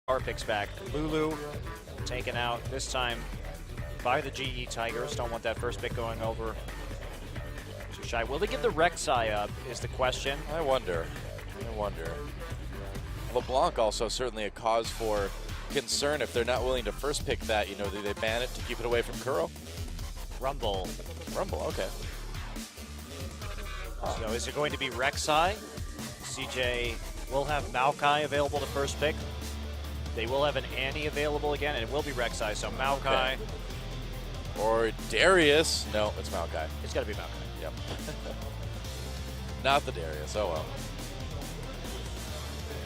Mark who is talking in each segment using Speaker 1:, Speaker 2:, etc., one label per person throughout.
Speaker 1: Power picks back. Lulu taken out this time by the GE Tigers. Don't want that first pick going over to Shy. Will they give the Rek'Sai up is the question.
Speaker 2: I wonder. LeBlanc also certainly a cause for concern if they're not willing to first pick that. You know, do they ban it to keep it away from Kuro?
Speaker 1: Rumble,
Speaker 2: okay.
Speaker 1: So is it going to be Rek'Sai? CJ will have Maokai available to first pick. They will have an Annie available again, and it will be Rek'Sai. So Maokai.
Speaker 2: Okay. Or Darius. No, it's Maokai.
Speaker 1: It's got to be Maokai.
Speaker 2: Yep. Not the Darius. Oh well.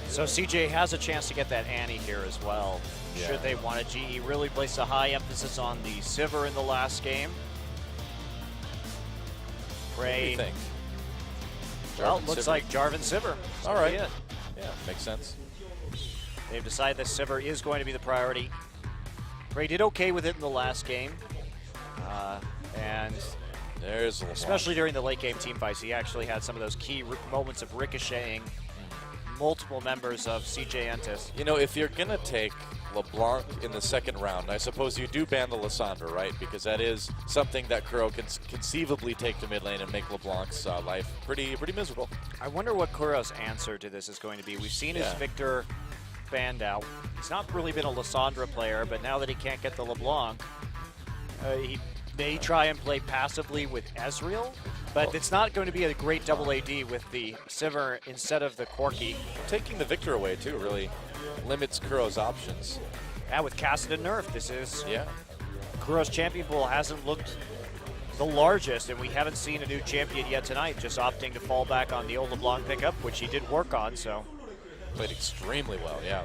Speaker 1: So CJ has a chance to get that Annie here as well.
Speaker 2: Yeah.
Speaker 1: Should they want it. GE really placed a high emphasis on the Sivir in the last game.
Speaker 2: What do
Speaker 1: Prey.
Speaker 2: you think?
Speaker 1: Well,
Speaker 2: Jarvan
Speaker 1: looks
Speaker 2: Sivir?
Speaker 1: like Jarvan Sivir.
Speaker 2: All right.
Speaker 1: It.
Speaker 2: Yeah, makes sense.
Speaker 1: They've decided that Sivir is going to be the priority. Prey did okay with it in the last game. And
Speaker 2: There's LeBlanc.
Speaker 1: especially during the late game team fights, he actually had some of those key moments of ricocheting multiple members of CJ Entus.
Speaker 2: You know, if you're going to take LeBlanc in the second round, I suppose you do ban the Lissandra, right? Because that is something that Kuro can conceivably take to mid lane and make LeBlanc's life pretty miserable.
Speaker 1: I wonder what Kuro's answer to this is going to be. We've seen his Victor banned out. He's not really been a Lissandra player, but now that he can't get the LeBlanc, he may try and play passively with Ezreal, but it's not going to be a great double AD with the Sivir instead of the Corki.
Speaker 2: Taking the Victor away, too, really limits Kuro's options.
Speaker 1: Yeah, with Cassidon nerf, this is.
Speaker 2: Yeah.
Speaker 1: Kuro's champion pool hasn't looked the largest, and we haven't seen a new champion yet tonight, just opting to fall back on the old LeBlanc pickup, which he did work on, so.
Speaker 2: Played extremely well, yeah.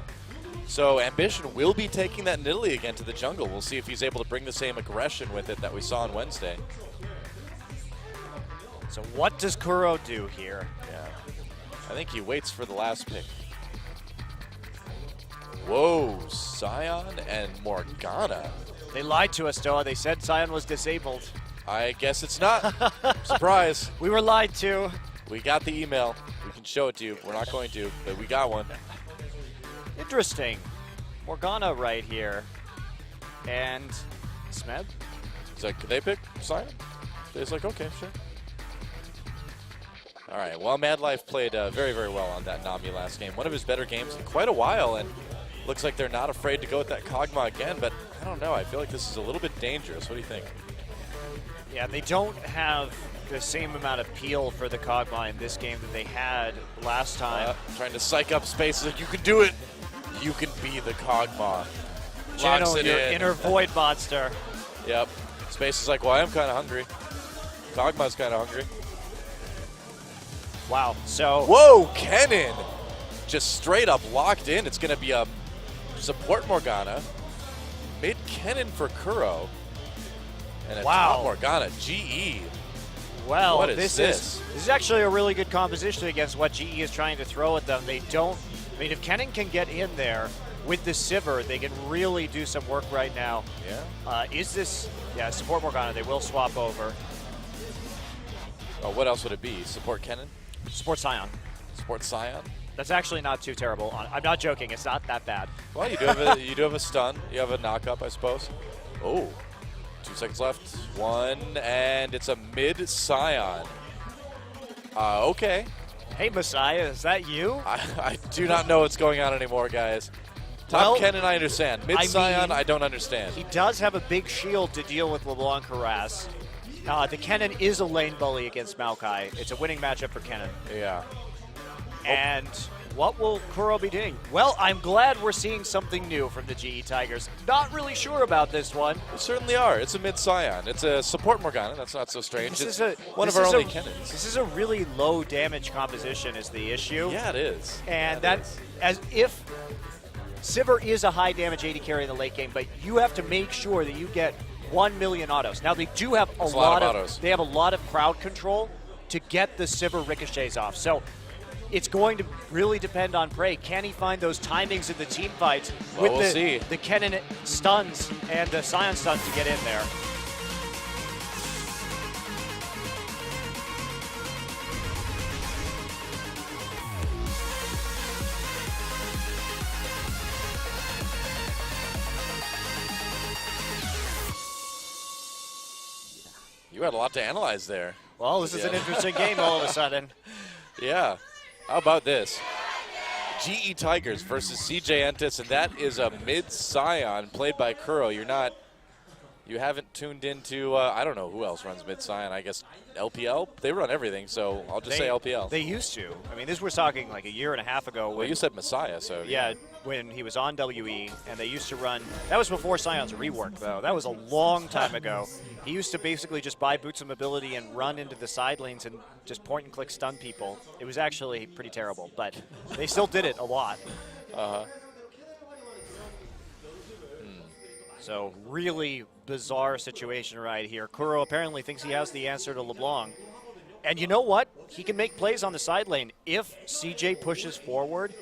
Speaker 2: So Ambition will be taking that Nidalee again to the jungle. We'll see if he's able to bring the same aggression with it that we saw on Wednesday.
Speaker 1: So what does Kuro do here?
Speaker 2: Yeah. I think he waits for the last pick. Whoa, Sion and Morgana.
Speaker 1: They lied to us, Doa. They said Sion was disabled.
Speaker 2: I guess it's not. Surprise.
Speaker 1: We were lied to.
Speaker 2: We got the email. We can show it to you. We're not going to, but we got one.
Speaker 1: Interesting. Morgana right here. And Smed?
Speaker 2: He's like, could they pick Sion? He's like, okay, sure. All right, well, Mad Life played very, very well on that Nami last game. One of his better games in quite a while, and looks like they're not afraid to go with that Kog'Maw again, but I don't know. I feel like this is a little bit dangerous. What do you think?
Speaker 1: Yeah, they don't have the same amount of peel for the Kog'Maw in this game that they had last time.
Speaker 2: Trying to psych up spaces. Like, you can do it. You can be the Kog'Maw.
Speaker 1: Channel
Speaker 2: Locks it
Speaker 1: your
Speaker 2: in.
Speaker 1: inner void monster.
Speaker 2: Yep. Space is like, well, I am kind of hungry. Kog'Maw's kind of hungry.
Speaker 1: Wow, so...
Speaker 2: Whoa, Kennen! Just straight up locked in. It's going to be a support Morgana. Mid Kennen for Kuro. And a top Morgana. GE.
Speaker 1: Well,
Speaker 2: what is
Speaker 1: this is actually a really good composition against what GE is trying to throw at them. They don't... I mean, if Kennen can get in there with the Sivir, they can really do some work right now.
Speaker 2: Yeah.
Speaker 1: Is this... Yeah, support Morgana. They will swap over.
Speaker 2: Oh, what else would it be? Support Kennen?
Speaker 1: Support Sion.
Speaker 2: Support Sion?
Speaker 1: That's actually not too terrible. I'm not joking. It's not that bad.
Speaker 2: Well, you do have a stun. You have a knock-up, I suppose. Oh, 2 seconds left. One, and it's a mid-Sion. Okay.
Speaker 1: Hey, Messiah, is that you?
Speaker 2: I do not know what's going on anymore, guys. Top Kennen, I understand. Mid-Sion, I don't understand.
Speaker 1: He does have a big shield to deal with LeBlanc harass. The Kennen is a lane bully against Maokai. It's a winning matchup for Kennen.
Speaker 2: Yeah.
Speaker 1: And what will Kuro be doing? Well, I'm glad we're seeing something new from the GE Tigers. Not really sure about this one.
Speaker 2: We certainly are. It's a mid-Sion. It's a support Morgana. That's not so strange.
Speaker 1: This
Speaker 2: it's
Speaker 1: is
Speaker 2: one of our only Kennens.
Speaker 1: This is a really low damage composition is the issue.
Speaker 2: Yeah, it is.
Speaker 1: And as if Sivir is a high damage AD carry in the late game, but you have to make sure that you get 1 million autos. Now they do have a lot of autos. They have a lot of crowd control to get the Sivir ricochets off. So it's going to really depend on Prey. Can he find those timings in the team fights with the Kennen stuns and the Sion stuns to get in there?
Speaker 2: You had a lot to analyze there.
Speaker 1: Well, this is an interesting game all of a sudden.
Speaker 2: Yeah. How about this? GE Tigers versus CJ Entus, and that is a mid-Scion played by Kuro. You haven't tuned into, I don't know who else runs mid-Scion. I guess LPL? They run everything, so I'll just say LPL.
Speaker 1: They used to. I mean, this was talking like a year and a half ago.
Speaker 2: Well, you said Messiah, so.
Speaker 1: Yeah, when he was on WE, and they used to run. That was before Scion's rework, though. That was a long time ago. He used to basically just buy boots of mobility and run into the side lanes and just point and click stun people. It was actually pretty terrible, but they still did it a lot. So really bizarre situation right here. Kuro apparently thinks he has the answer to LeBlanc. And you know what? He can make plays on the side lane. If CJ pushes forward,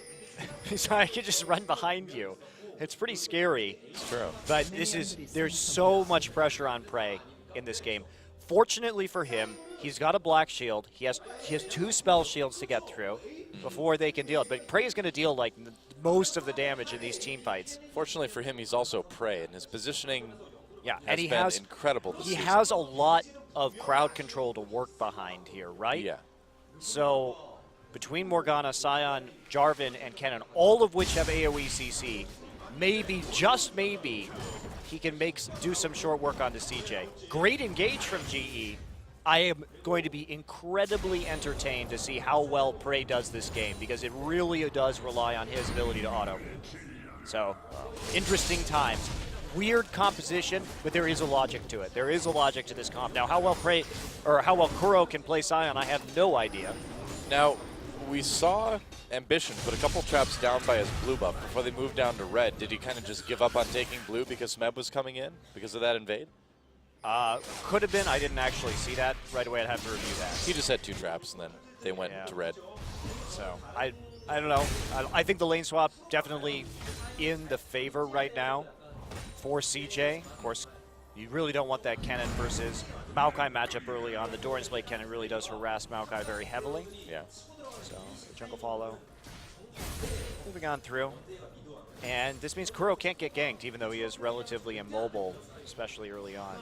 Speaker 1: I can just run behind you. It's pretty scary.
Speaker 2: It's true.
Speaker 1: But there's so much pressure on Prey in this game. Fortunately for him, he's got a black shield. He has 2 spell shields to get through before they can deal it. But Prey is going to deal like most of the damage in these team fights.
Speaker 2: Fortunately for him, he's also Prey, and his positioning
Speaker 1: and he has
Speaker 2: incredible this season.
Speaker 1: He has a lot of crowd control to work behind here, right?
Speaker 2: Yeah.
Speaker 1: So between Morgana, Scion, Jarvan, and Kennen, all of which have AoE CC, maybe, just maybe, he can do some short work on the CJ. Great engage from GE. I am going to be incredibly entertained to see how well Prey does this game, because it really does rely on his ability to auto. So, interesting times. Weird composition, but there is a logic to it. There is a logic to this comp. Now, how well Kuro can play Scion, I have no idea.
Speaker 2: Now, we saw Ambition put a couple traps down by his blue buff before they moved down to red. Did he kind of just give up on taking blue because Smeb was coming in because of that invade?
Speaker 1: Could have been. I didn't actually see that right away. I'd have to review that.
Speaker 2: He just had 2 traps, and then they went to red.
Speaker 1: So, I don't know. I think the lane swap definitely in the favor right now for CJ. Of course, you really don't want that Kennen versus Maokai matchup early on. The Doran's Blade Kennen really does harass Maokai very heavily.
Speaker 2: Yeah.
Speaker 1: So, jungle follow. Moving on through. And this means Kuro can't get ganked, even though he is relatively immobile, especially early on.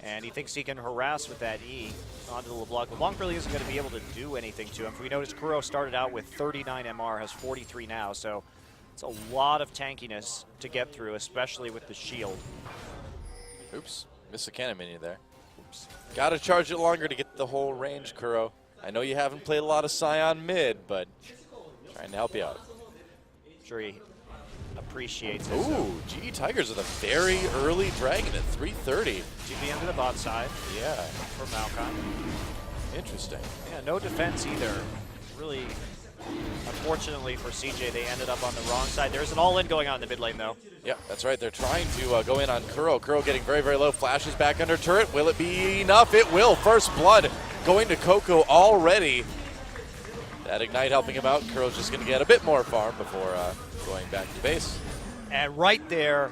Speaker 1: And he thinks he can harass with that E onto the LeBlanc. LeBlanc really isn't going to be able to do anything to him. If we notice, Kuro started out with 39 MR, has 43 now, so it's a lot of tankiness to get through, especially with the shield.
Speaker 2: Oops, missed the cannon minion there. Oops. Gotta charge it longer to get the whole range, Kuro. I know you haven't played a lot of Scion mid, but trying to help you out.
Speaker 1: I'm sure he appreciates it.
Speaker 2: Ooh, GE Tigers with a very early dragon at 3:30.
Speaker 1: TP into the bot side.
Speaker 2: Yeah.
Speaker 1: For Maokai.
Speaker 2: Interesting.
Speaker 1: Yeah, no defense either. Really, unfortunately for CJ, they ended up on the wrong side. There's an all-in going on in the mid lane, though.
Speaker 2: Yeah, that's right. They're trying to go in on Kuro. Kuro getting very, very low. Flashes back under turret. Will it be enough? It will. First blood going to Coco already. That Ignite helping him out. Kuro's just going to get a bit more farm before going back to base.
Speaker 1: And right there,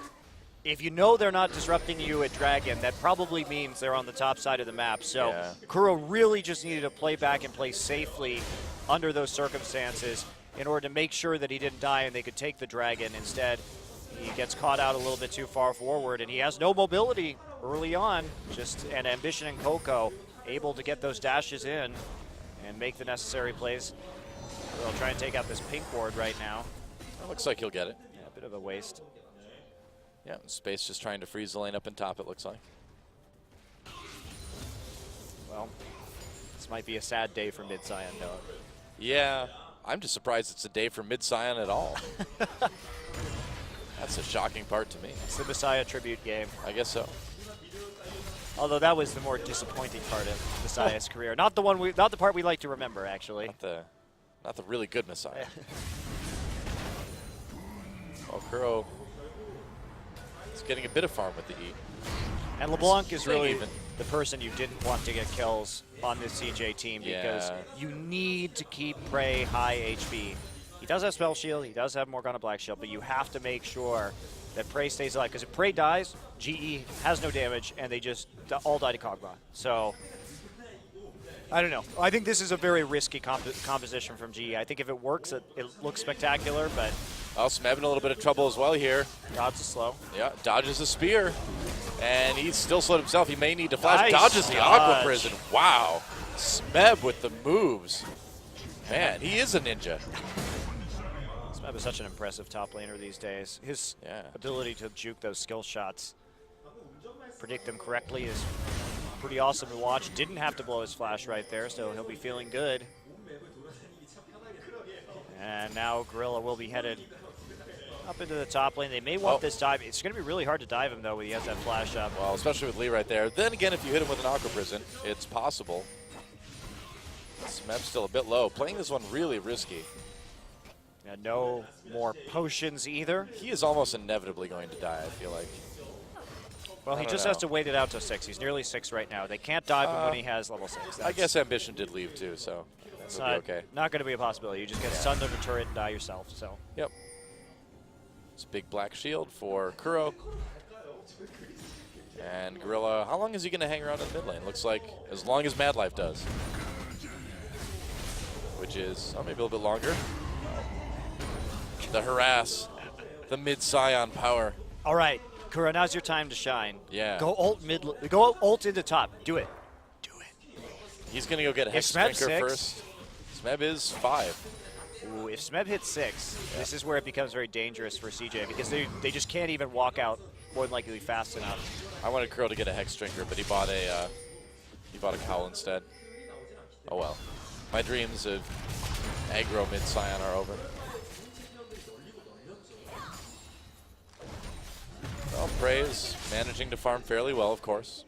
Speaker 1: if you know they're not disrupting you at Dragon, that probably means they're on the top side of the map. So yeah. Kuro really just needed to play back and play safely under those circumstances in order to make sure that he didn't die and they could take the Dragon. Instead, he gets caught out a little bit too far forward, and he has no mobility early on. Just an Ambition and Coco able to get those dashes in and make the necessary plays. They'll try and take out this pink ward right now.
Speaker 2: It looks like he'll get it.
Speaker 1: Yeah, a bit of a waste.
Speaker 2: Yeah, Space just trying to freeze the lane up and top, it looks like.
Speaker 1: Well, this might be a sad day for mid-Scion, though.
Speaker 2: Yeah, I'm just surprised it's a day for mid-Scion at all. That's a shocking part to me.
Speaker 1: It's the Messiah tribute game.
Speaker 2: I guess so.
Speaker 1: Although that was the more disappointing part of Messiah's career. Not the part we like to remember, actually.
Speaker 2: Not the really good Messiah. Oh, Kuro is getting a bit of farm with the E.
Speaker 1: And LeBlanc is really the person you didn't want to get kills on this CJ team because you need to keep Prey high HP. He does have Spell Shield, he does have Morgana Black Shield, but you have to make sure that Prey stays alive, because if Prey dies, GE has no damage, and they just all die to Kog'Maw. So, I don't know. I think this is a very risky composition from GE. I think if it works, it looks spectacular, but...
Speaker 2: Well, Smeb in a little bit of trouble as well here.
Speaker 1: Dodge is slow.
Speaker 2: Yeah, dodges a spear. And he's still slowed himself. He may need to flash.
Speaker 1: Nice
Speaker 2: Dodges the
Speaker 1: dodge.
Speaker 2: Aqua Prison. Wow. Smeb with the moves. Man, he is a ninja.
Speaker 1: Smeb is such an impressive top laner these days. His ability to juke those skill shots, predict them correctly, is pretty awesome to watch. Didn't have to blow his flash right there, so he'll be feeling good. And now Gorilla will be headed up into the top lane. They may want this dive. It's going to be really hard to dive him, though, when he has that flash up.
Speaker 2: Well, especially with Lee right there. Then again, if you hit him with an Aqua Prison, it's possible. Smeb's still a bit low. Playing this one really risky.
Speaker 1: And no more potions either.
Speaker 2: He is almost inevitably going to die, I feel like.
Speaker 1: Well, he just has to wait it out to 6. He's nearly 6 right now. They can't dive him when he has level 6.
Speaker 2: I guess Ambition did leave too, so
Speaker 1: it's
Speaker 2: it'll be okay.
Speaker 1: Not going to be a possibility. You just get stunned under turret and die yourself. So.
Speaker 2: Yep. It's a big black shield for Kuro. And Gorilla, how long is he going to hang around in mid lane? Looks like as long as Mad Life does. Which is, maybe a little bit longer. The harass, the mid Scion power.
Speaker 1: All right, Kuro, now's your time to shine.
Speaker 2: Yeah.
Speaker 1: Go ult go ult into top. Do it. Do it.
Speaker 2: He's going to go get a Hex Drinker first. Smeb is 5.
Speaker 1: Ooh, if Smeb hits 6, this is where it becomes very dangerous for CJ because they just can't even walk out more than likely fast enough.
Speaker 2: I wanted Kuro to get a Hex Drinker, but he bought a Cowl instead. Oh well. My dreams of aggro mid Scion are over. Well, Prey is managing to farm fairly well, of course,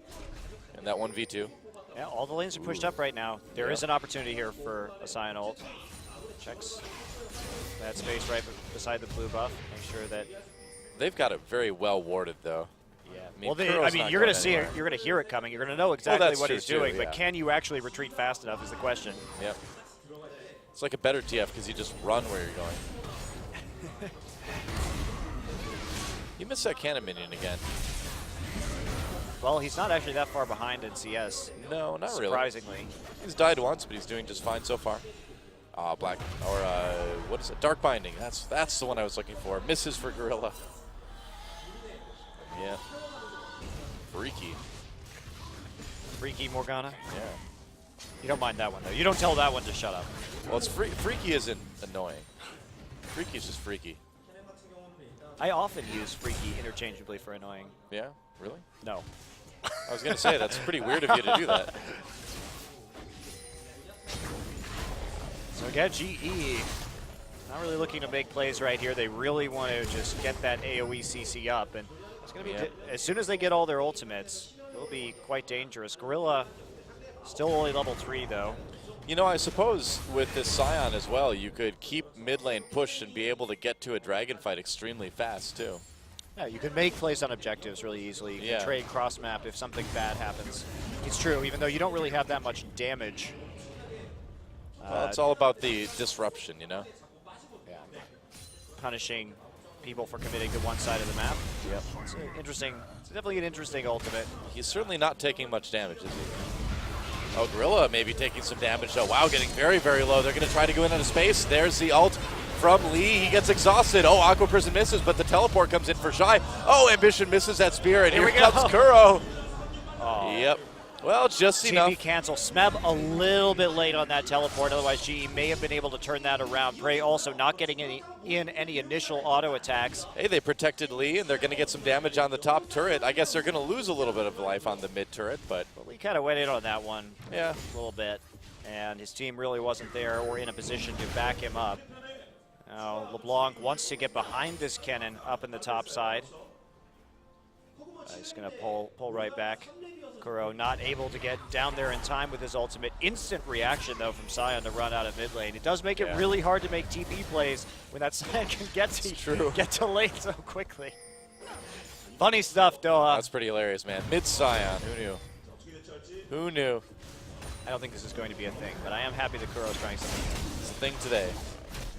Speaker 2: in that 1v2.
Speaker 1: Yeah, all the lanes are pushed up right now. There is an opportunity here for a Scion ult. Checks that space right beside the blue buff. Make sure that
Speaker 2: they've got it very well warded, though.
Speaker 1: Yeah.
Speaker 2: I mean,
Speaker 1: you're going to see it. You're going to hear it coming. You're going to know exactly what he's doing.
Speaker 2: Yeah.
Speaker 1: But can you actually retreat fast enough? Is the question.
Speaker 2: Yep. It's like a better TF because you just run where you're going. You missed that cannon minion again.
Speaker 1: Well, he's not actually that far behind in CS.
Speaker 2: No, not really.
Speaker 1: Surprisingly.
Speaker 2: He's died once, but he's doing just fine so far. Black, or what is it? Dark Binding. That's the one I was looking for. Misses for Gorilla. Yeah. Freaky.
Speaker 1: Freaky Morgana?
Speaker 2: Yeah.
Speaker 1: You don't mind that one, though. You don't tell that one to shut up.
Speaker 2: Well, it's freaky isn't annoying. Freaky is just freaky.
Speaker 1: I often use freaky interchangeably for annoying.
Speaker 2: Yeah? Really?
Speaker 1: No.
Speaker 2: I was going to say, that's pretty weird of you to do that.
Speaker 1: So again, GE not really looking to make plays right here. They really want to just get that AoE CC up. And it's going to be, as soon as they get all their ultimates, it'll be quite dangerous. Gorilla still only level 3, though.
Speaker 2: You know, I suppose with this Scion as well, you could keep mid lane pushed and be able to get to a dragon fight extremely fast, too.
Speaker 1: Yeah, you can make plays on objectives really easily. You can trade cross map if something bad happens. It's true, even though you don't really have that much damage.
Speaker 2: Well, it's all about the disruption, you know?
Speaker 1: Yeah. Punishing people for committing to one side of the map.
Speaker 2: Yep.
Speaker 1: It's interesting. It's definitely an interesting ultimate.
Speaker 2: He's certainly not taking much damage, is he? Oh, Gorilla maybe taking some damage. Oh, wow, getting very, very low. They're going to try to go into space. There's the ult from Lee. He gets exhausted. Oh, Aqua Prison misses, but the teleport comes in for Shy. Oh, Ambition misses that spear, and here comes Kuro.
Speaker 1: Oh.
Speaker 2: Yep. Well, just enough.
Speaker 1: TP cancel. Smeb a little bit late on that teleport. Otherwise, GE may have been able to turn that around. Prey also not getting any initial auto attacks.
Speaker 2: Hey, they protected Lee, and they're going to get some damage on the top turret. I guess they're going to lose a little bit of life on the mid turret, but
Speaker 1: Lee kind of went in on that one.
Speaker 2: Yeah.
Speaker 1: A little bit. And his team really wasn't there or in a position to back him up. Now, LeBlanc wants to get behind this cannon up in the top side. He's going to pull right back. Kuro not able to get down there in time with his ultimate. Instant reaction, though, from Scion to run out of mid lane. It does make it really hard to make TP plays when that Scion can get to lane so quickly. Funny stuff, Doha.
Speaker 2: That's pretty hilarious, man. Mid Scion, who knew? Who knew?
Speaker 1: I don't think this is going to be a thing, but I am happy that Kuro's trying something.
Speaker 2: It's a thing today.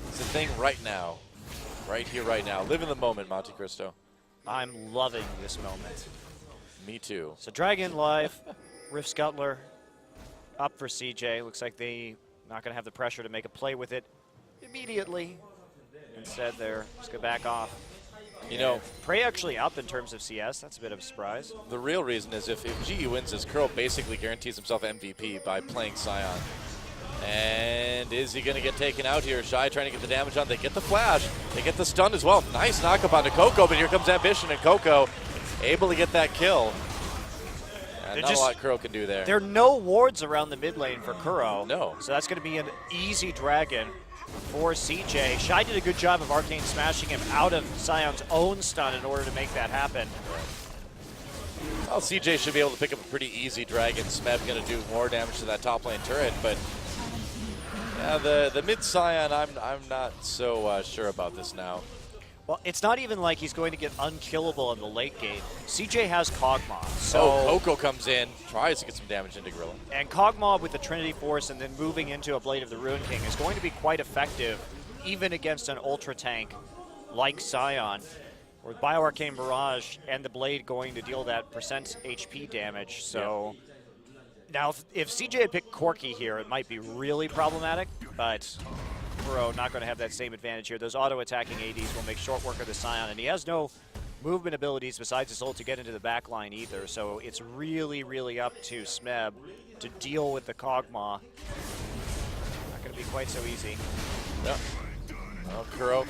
Speaker 2: It's a thing right now. Right here, right now. Live in the moment, Monte Cristo.
Speaker 1: I'm loving this moment.
Speaker 2: Me too.
Speaker 1: So Dragon live, Rift Scuttler up for CJ. Looks like they not going to have the pressure to make a play with it immediately. Instead, they're just going to back off.
Speaker 2: You know,
Speaker 1: Prey actually up in terms of CS. That's a bit of a surprise.
Speaker 2: The real reason is if GE wins this, Kuro basically guarantees himself MVP by playing Scion. And is he going to get taken out here? Shy trying to get the damage on. They get the flash. They get the stun as well. Nice knockup onto Coco, but here comes Ambition, and Coco able to get that kill. And not a lot Kuro can do there.
Speaker 1: There are no wards around the mid lane for Kuro.
Speaker 2: No.
Speaker 1: So that's going to be an easy dragon for CJ. Shy did a good job of Arcane smashing him out of Sion's own stun in order to make that happen.
Speaker 2: Well, CJ should be able to pick up a pretty easy dragon. Smeb going to do more damage to that top lane turret, but yeah, the mid Sion, I'm not so sure about this now.
Speaker 1: Well, it's not even like he's going to get unkillable in the late game. CJ has Kog'Maw, so
Speaker 2: Coco comes in, tries to get some damage into Gorilla.
Speaker 1: And Kog'Maw with the Trinity Force and then moving into a Blade of the Ruin King is going to be quite effective, even against an ultra tank like Sion, with BioArcane Barrage and the Blade going to deal that percent HP damage. So now, if CJ had picked Corki here, it might be really problematic, but Kuro not going to have that same advantage here. Those auto-attacking ADs will make short work of the Sion, and he has no movement abilities besides his ult to get into the back line either, so it's really, really up to Smeb to deal with the Kog'Maw. Not going to be quite so easy.
Speaker 2: No. Well, Kuro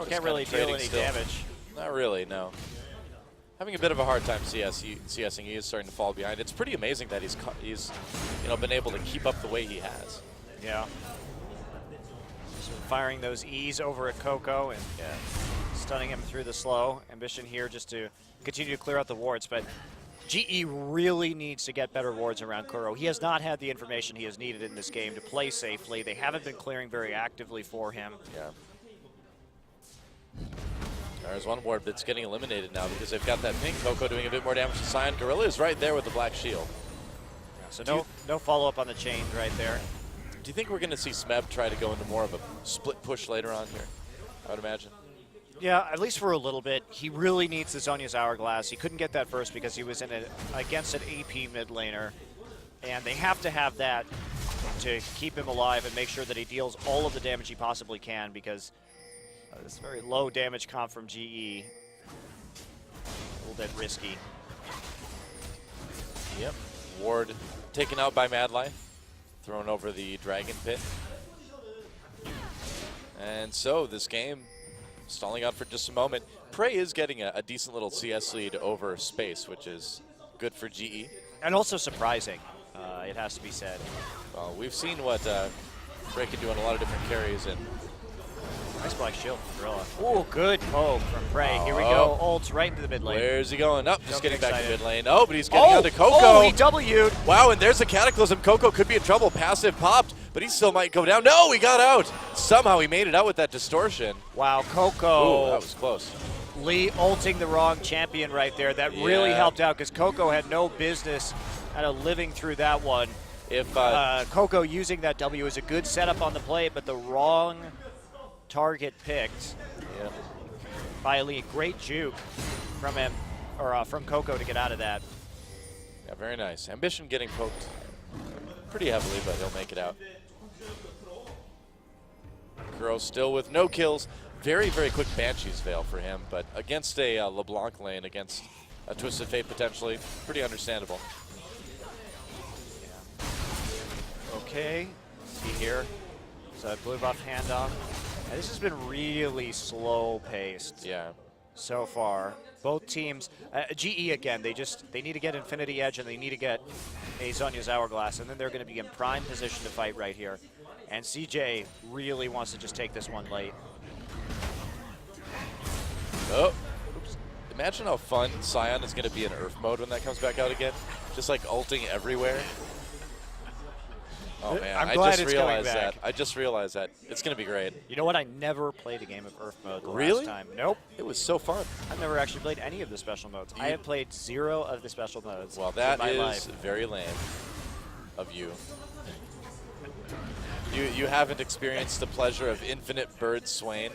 Speaker 1: can't really deal any damage.
Speaker 2: Not really, no. Having a bit of a hard time CSing. He is starting to fall behind. It's pretty amazing that he's been able to keep up the way he has.
Speaker 1: Yeah. So firing those E's over at Coco and stunning him through the slow. Ambition here just to continue to clear out the wards, but GE really needs to get better wards around Kuro. He has not had the information he has needed in this game to play safely. They haven't been clearing very actively for him.
Speaker 2: Yeah. There's one ward that's getting eliminated now because they've got that ping. Coco doing a bit more damage to Sion. Gorilla is right there with the black shield.
Speaker 1: Yeah, so no follow-up on the chain right there.
Speaker 2: Do you think we're going to see Smeb try to go into more of a split push later on here? I would imagine.
Speaker 1: Yeah, at least for a little bit. He really needs the Zhonya's Hourglass. He couldn't get that first because he was in against an AP mid laner. And they have to have that to keep him alive and make sure that he deals all of the damage he possibly can, because this very low damage comp from GE. A little bit risky.
Speaker 2: Yep. Ward taken out by Madline. Thrown over the Dragon Pit. And so this game stalling out for just a moment. Prey is getting a decent little CS lead over Space, which is good for GE.
Speaker 1: And also surprising, it has to be said.
Speaker 2: Well, we've seen what Prey can do on a lot of different carries, and
Speaker 1: nice black shield from Gorilla. Oh, good poke from Prey. Here we go. Ults right into the mid lane.
Speaker 2: Where's he going? Up, just getting back to mid lane. Oh, but he's getting onto Coco.
Speaker 1: Oh, he W'd.
Speaker 2: Wow, and there's a Cataclysm. Coco could be in trouble. Passive popped, but he still might go down. No, he got out. Somehow he made it out with that distortion.
Speaker 1: Wow, Coco.
Speaker 2: Ooh, that was close.
Speaker 1: Lee ulting the wrong champion right there. That really helped out because Coco had no business kind of living through that one.
Speaker 2: If
Speaker 1: Coco using that W is a good setup on the play, but the wrong target picked by Lee. Great juke from him, or from Coco to get out of that.
Speaker 2: Yeah, very nice. Ambition getting poked pretty heavily, but he'll make it out. Kuro still with no kills. Very, very quick Banshee's Veil for him, but against a LeBlanc lane, against a Twisted Fate potentially, pretty understandable.
Speaker 1: Okay, see here. So blue buff handoff. And this has been really slow paced so far. Both teams, GE again, they need to get Infinity Edge and they need to get a Zhonya's Hourglass, and then they're going to be in prime position to fight right here. And CJ really wants to just take this one late.
Speaker 2: Oh, oops. Imagine how fun Sion is going to be in Earth mode when that comes back out again. Just like ulting everywhere. Oh man,
Speaker 1: I'm glad it's coming back.
Speaker 2: That. I just realized that. It's going to be great.
Speaker 1: You know what? I never played a game of Earth mode the
Speaker 2: last
Speaker 1: time. Nope.
Speaker 2: It was so fun.
Speaker 1: I've never actually played any of the special modes. I have played 0 of the special modes.
Speaker 2: Well, that
Speaker 1: in my
Speaker 2: is
Speaker 1: life.
Speaker 2: very lame of you. You haven't experienced the pleasure of infinite bird swain.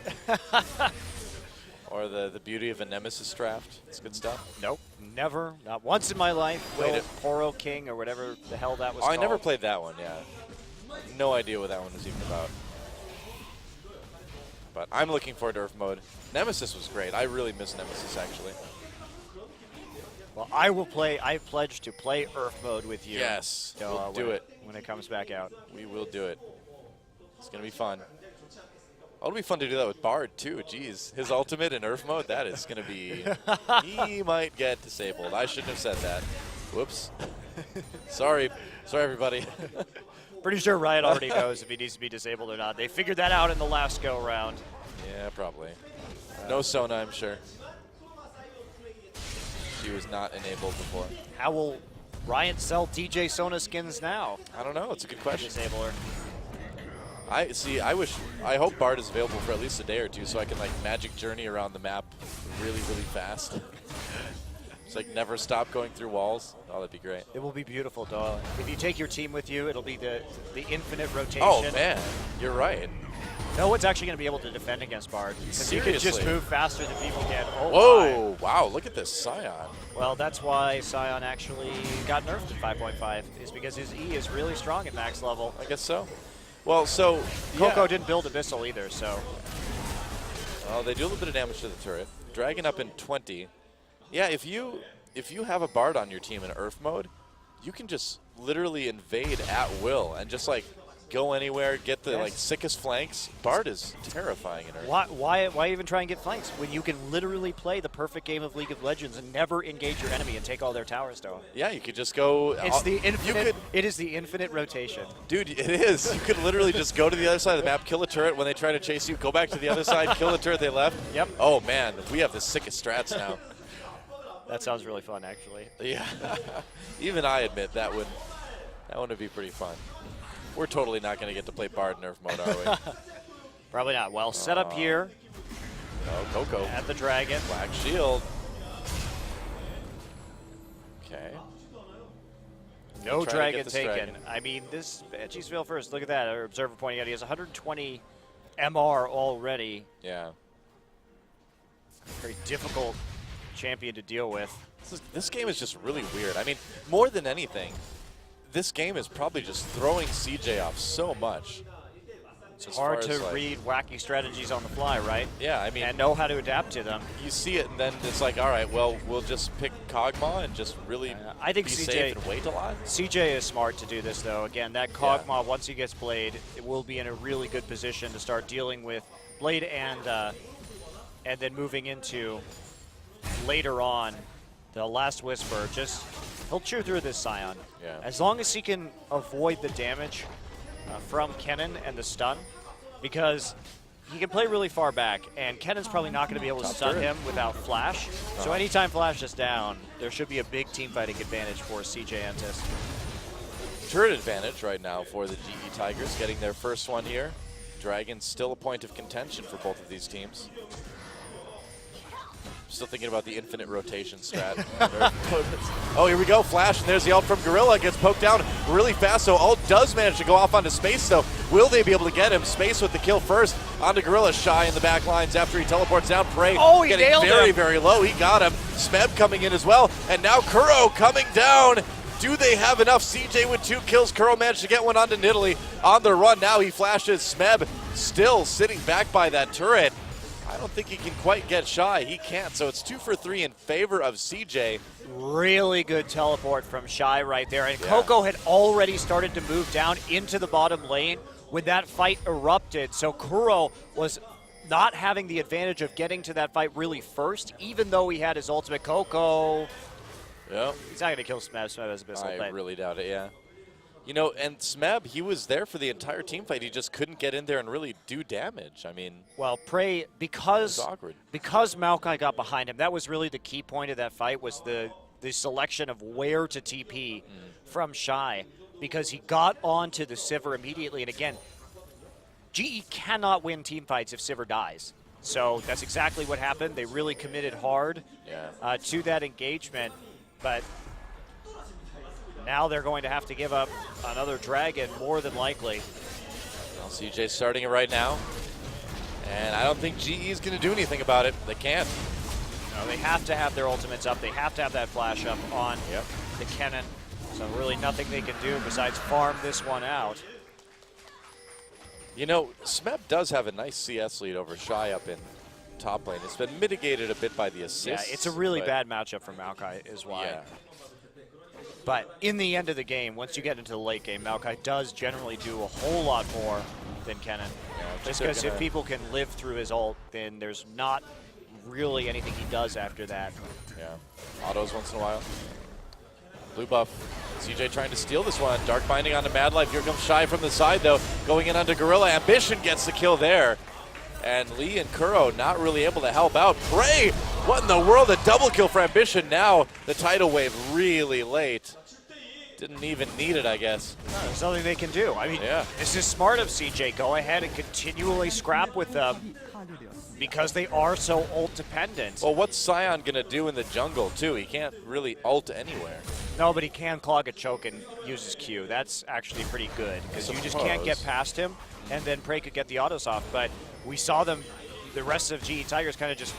Speaker 2: Or the beauty of a Nemesis draft. It's good stuff.
Speaker 1: Nope, never. Not once in my life. Poro King or whatever the hell that was called.
Speaker 2: I never played that one, yeah. No idea what that one was even about. But I'm looking forward to Earth mode. Nemesis was great. I really miss Nemesis, actually.
Speaker 1: Well, I will play. I pledge to play Earth mode with you.
Speaker 2: Yes,
Speaker 1: So,
Speaker 2: we'll do it.
Speaker 1: when it comes back out.
Speaker 2: We will do it. It's going to be fun. Oh, it'll be fun to do that with Bard, too. Jeez. His ultimate in Earth mode, that is going to be... he might get disabled. I shouldn't have said that. Whoops. Sorry. Sorry, everybody.
Speaker 1: Pretty sure Riot already knows if he needs to be disabled or not. They figured that out in the last go-round.
Speaker 2: Yeah, probably. No Sona, I'm sure. She was not enabled before.
Speaker 1: How will Riot sell DJ Sona skins now?
Speaker 2: I don't know. It's a good question.
Speaker 1: Disable her.
Speaker 2: I hope Bard is available for at least a day or two so I can like magic journey around the map really, really fast. Just like never stop going through walls. Oh, that'd be great.
Speaker 1: It will be beautiful, though. If you take your team with you, it'll be the infinite rotation.
Speaker 2: Oh man, you're right.
Speaker 1: No one's actually going to be able to defend against Bard. Because you can just move faster than people can. Oh,
Speaker 2: whoa, wow, look at this Scion.
Speaker 1: Well, that's why Scion actually got nerfed at 5.5, is because his E is really strong at max level.
Speaker 2: I guess so. Well, so...
Speaker 1: Coco didn't build Abyssal either, so...
Speaker 2: Oh, they do a little bit of damage to the turret. Dragon up in 20. Yeah, if you have a Bard on your team in Earth mode, you can just literally invade at will and just, like, go anywhere, get the like sickest flanks. Bard is terrifying in Earth.
Speaker 1: Why even try and get flanks when you can literally play the perfect game of League of Legends and never engage your enemy and take all their towers down?
Speaker 2: Yeah, you could just go.
Speaker 1: It's the infinite. It is the infinite rotation,
Speaker 2: dude. It is. You could literally just go to the other side of the map, kill a turret when they try to chase you, go back to the other side, kill the turret they left.
Speaker 1: Yep.
Speaker 2: Oh man, we have the sickest strats now.
Speaker 1: That sounds really fun, actually.
Speaker 2: Yeah. Even I admit that would be pretty fun. We're totally not going to get to play Bard Nerf mode, are we?
Speaker 1: Probably not. Well, set up here.
Speaker 2: Oh, Coco.
Speaker 1: At the Dragon.
Speaker 2: Black Shield. Okay.
Speaker 1: No Dragon taken. I mean, this Banshee's fail first. Look at that. Our observer pointing out he has 120 MR already.
Speaker 2: Yeah.
Speaker 1: Very difficult champion to deal with.
Speaker 2: This game is just really weird. I mean, more than anything, this game is probably just throwing CJ off so much.
Speaker 1: It's hard to read wacky strategies on the fly, right?
Speaker 2: Yeah, I mean...
Speaker 1: And know how to adapt to them.
Speaker 2: You see it, and then it's like, all right, well, we'll just pick Kog'Maw and just really
Speaker 1: I think
Speaker 2: be
Speaker 1: CJ,
Speaker 2: safe and wait a lot.
Speaker 1: CJ is smart to do this, though. Again, that Kog'Maw, once he gets Blade, it will be in a really good position to start dealing with Blade and then moving into, later on, the Last Whisper. Just, he'll chew through this Scion.
Speaker 2: Yeah.
Speaker 1: As long as he can avoid the damage from Kennen and the stun, because he can play really far back, and Kennen's probably not going to be able to stun him without Flash. So anytime Flash is down, there should be a big teamfighting advantage for CJ Entus.
Speaker 2: Turret advantage right now for the GE Tigers, getting their first one here. Dragon's still a point of contention for both of these teams. Still thinking about the infinite rotation strat. Oh, here we go. Flash, and there's the ult from Gorilla. Gets poked down really fast, so ult does manage to go off onto Space, though. Will they be able to get him? Space with the kill first. Onto Gorilla. Shy in the back lines after he teleports down. Prey getting very, very low. He got him. Smeb coming in as well. And now Kuro coming down. Do they have enough? CJ with 2 kills. Kuro managed to get one onto Nidalee on the run. Now he flashes. Smeb still sitting back by that turret. I don't think he can quite get Shy. He can't, so it's 2 for 3 in favor of CJ.
Speaker 1: Really good teleport from Shy right there. And Coco had already started to move down into the bottom lane when that fight erupted. So Kuro was not having the advantage of getting to that fight really first, even though he had his ultimate. Coco, he's not going to kill Smeb. Smeb has Abyssal.
Speaker 2: I really doubt it, yeah. You know, and Smeb, he was there for the entire team fight. He just couldn't get in there and really do damage. I mean,
Speaker 1: well, Prey, because Maokai got behind him, that was really the key point of that fight, was the selection of where to TP from Shy, because he got onto the Sivir immediately. And again, GE cannot win team fights if Sivir dies. So that's exactly what happened. They really committed hard to that engagement, but now they're going to have to give up another Dragon, more than likely.
Speaker 2: Well, CJ's starting it right now. And I don't think GE is going to do anything about it. They can't.
Speaker 1: No, they have to have their ultimates up. They have to have that flash up on the Kennen. So really nothing they can do besides farm this one out.
Speaker 2: You know, Smeb does have a nice CS lead over Shy up in top lane. It's been mitigated a bit by the assists.
Speaker 1: Yeah, it's a really bad matchup for Maokai is why.
Speaker 2: Yeah.
Speaker 1: But in the end of the game, once you get into the late game, Maokai does generally do a whole lot more than Kennen.
Speaker 2: Yeah,
Speaker 1: just because if people can live through his ult, then there's not really anything he does after that.
Speaker 2: Yeah, autos once in a while. Blue buff. CJ trying to steal this one. Dark binding onto Mad Life. Here comes Shy from the side, though. Going in onto Gorilla. Ambition gets the kill there. And Lee and Kuro not really able to help out. Prey! What in the world? A double kill for Ambition. Now the tidal wave really late. Didn't even need it, I guess.
Speaker 1: No, there's nothing they can do. I mean,
Speaker 2: yeah.
Speaker 1: This is smart of CJ. Go ahead and continually scrap with them because they are so ult dependent.
Speaker 2: Well, what's Sion going to do in the jungle, too? He can't really ult anywhere.
Speaker 1: No, but he can clog a choke and use his Q. That's actually pretty good because you just can't get past him, and then Prey could get the autos off. But we saw them, the rest of GE Tigers, kind of just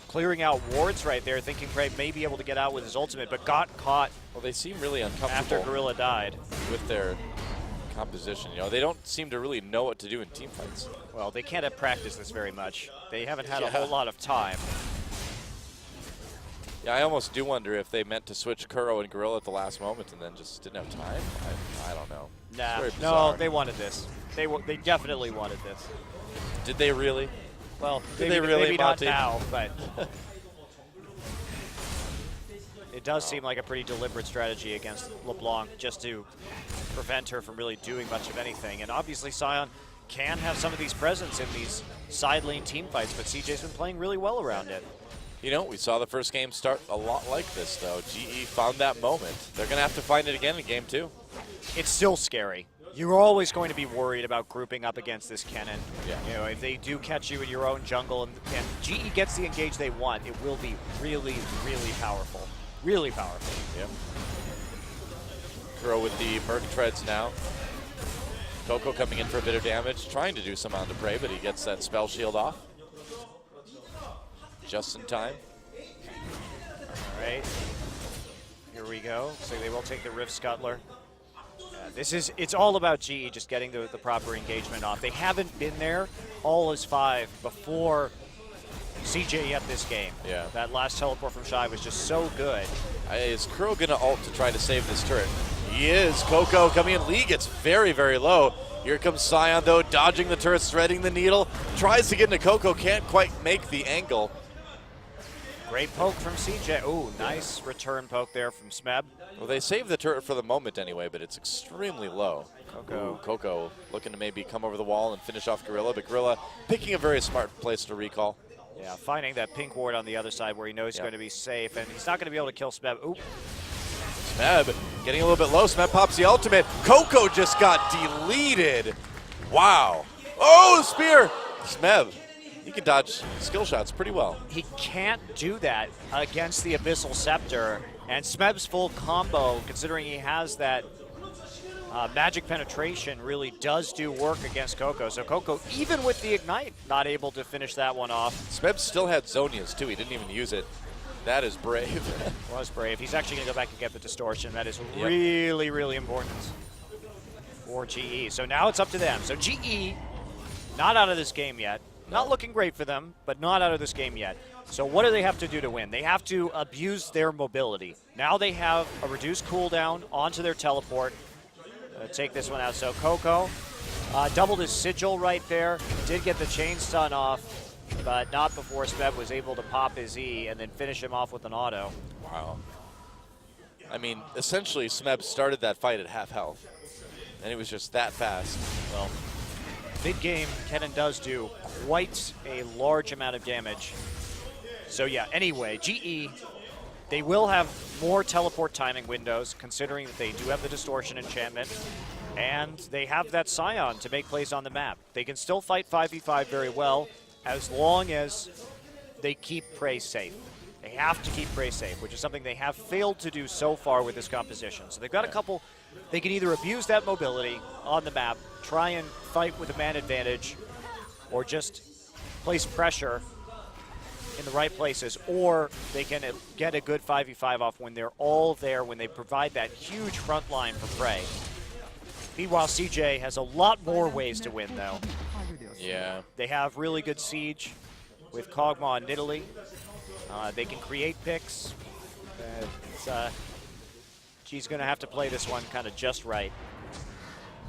Speaker 1: clearing out wards right there, thinking Prey may be able to get out with his ultimate, but got caught.
Speaker 2: Well, they seem really uncomfortable
Speaker 1: after Gorilla died
Speaker 2: with their composition. You know, they don't seem to really know what to do in team fights.
Speaker 1: Well, they can't have practiced this very much. They haven't had a whole lot of time.
Speaker 2: Yeah, I almost do wonder if they meant to switch Kuro and Gorilla at the last moment and then just didn't have time. I don't know.
Speaker 1: Nah, no, they wanted this. They definitely wanted this.
Speaker 2: Did they really?
Speaker 1: Well,
Speaker 2: Did they really,
Speaker 1: maybe
Speaker 2: Monty?
Speaker 1: not now, but it does seem like a pretty deliberate strategy against LeBlanc just to prevent her from really doing much of anything. And obviously Sion can have some of these presence in these side lane team fights, but CJ's been playing really well around it.
Speaker 2: You know, we saw the first game start a lot like this, though. GE found that moment. They're going to have to find it again in game 2.
Speaker 1: It's still scary. You're always going to be worried about grouping up against this Kennen.
Speaker 2: Yeah.
Speaker 1: You know, if they do catch you in your own jungle and GE gets the engage they want, it will be really, really powerful. Really powerful.
Speaker 2: Yep. Kuro with the Merc treads now. Coco coming in for a bit of damage, trying to do some onto Prey, but he gets that spell shield off. Just in time.
Speaker 1: All right. Here we go. So they will take the Rift Scuttler. It's all about GE just getting the proper engagement off. They haven't been there all as 5 before CJ yet this game.
Speaker 2: Yeah. That
Speaker 1: last teleport from Shy was just so good.
Speaker 2: Is Kuro going to ult to try to save this turret? He is. Coco coming in. Lee gets very, very low. Here comes Sion, though, dodging the turrets, threading the needle. Tries to get into Coco, can't quite make the angle.
Speaker 1: Great poke from CJ. Ooh, nice return poke there from Smeb.
Speaker 2: Well, they saved the turret for the moment anyway, but it's extremely low.
Speaker 1: Coco.
Speaker 2: Ooh, Coco looking to maybe come over the wall and finish off Gorilla, but Gorilla picking a very smart place to recall.
Speaker 1: Yeah, finding that pink ward on the other side where he knows he's going to be safe, and he's not going to be able to kill Smeb. Ooh.
Speaker 2: Smeb getting a little bit low. Smeb pops the ultimate. Coco just got deleted. Wow. Oh, spear. Smeb. He can dodge skill shots pretty well.
Speaker 1: He can't do that against the Abyssal Scepter, and Smeb's full combo, considering he has that magic penetration, really does do work against Coco. So Coco, even with the Ignite, not able to finish that one off.
Speaker 2: Smeb still had Zonia's too. He didn't even use it. That is brave.
Speaker 1: Was brave. He's actually going to go back and get the distortion. That is really, really important for GE. So now it's up to them. So GE, not out of this game yet. Not looking great for them, but not out of this game yet. So what do they have to do to win? They have to abuse their mobility. Now they have a reduced cooldown onto their teleport. Take this one out. So Coco doubled his sigil right there. Did get the chain stun off, but not before Smeb was able to pop his E and then finish him off with an auto.
Speaker 2: Wow. I mean, essentially Smeb started that fight at half health, and it was just that fast.
Speaker 1: Well, mid-game, Kennen does do quite a large amount of damage. So yeah, anyway, GE, they will have more teleport timing windows, considering that they do have the distortion enchantment, and they have that Sion to make plays on the map. They can still fight 5v5 very well, as long as they keep Prey safe. They have to keep Prey safe, which is something they have failed to do so far with this composition. So they've got a couple. They can either abuse that mobility on the map, try and fight with a man advantage, or just place pressure in the right places, or they can get a good 5v5 off when they're all there, when they provide that huge front line for Prey. Meanwhile, CJ has a lot more ways to win, though.
Speaker 2: Yeah.
Speaker 1: They have really good siege with Kog'Maw and Nidalee. They can create picks. G's going to have to play this one kind of just right.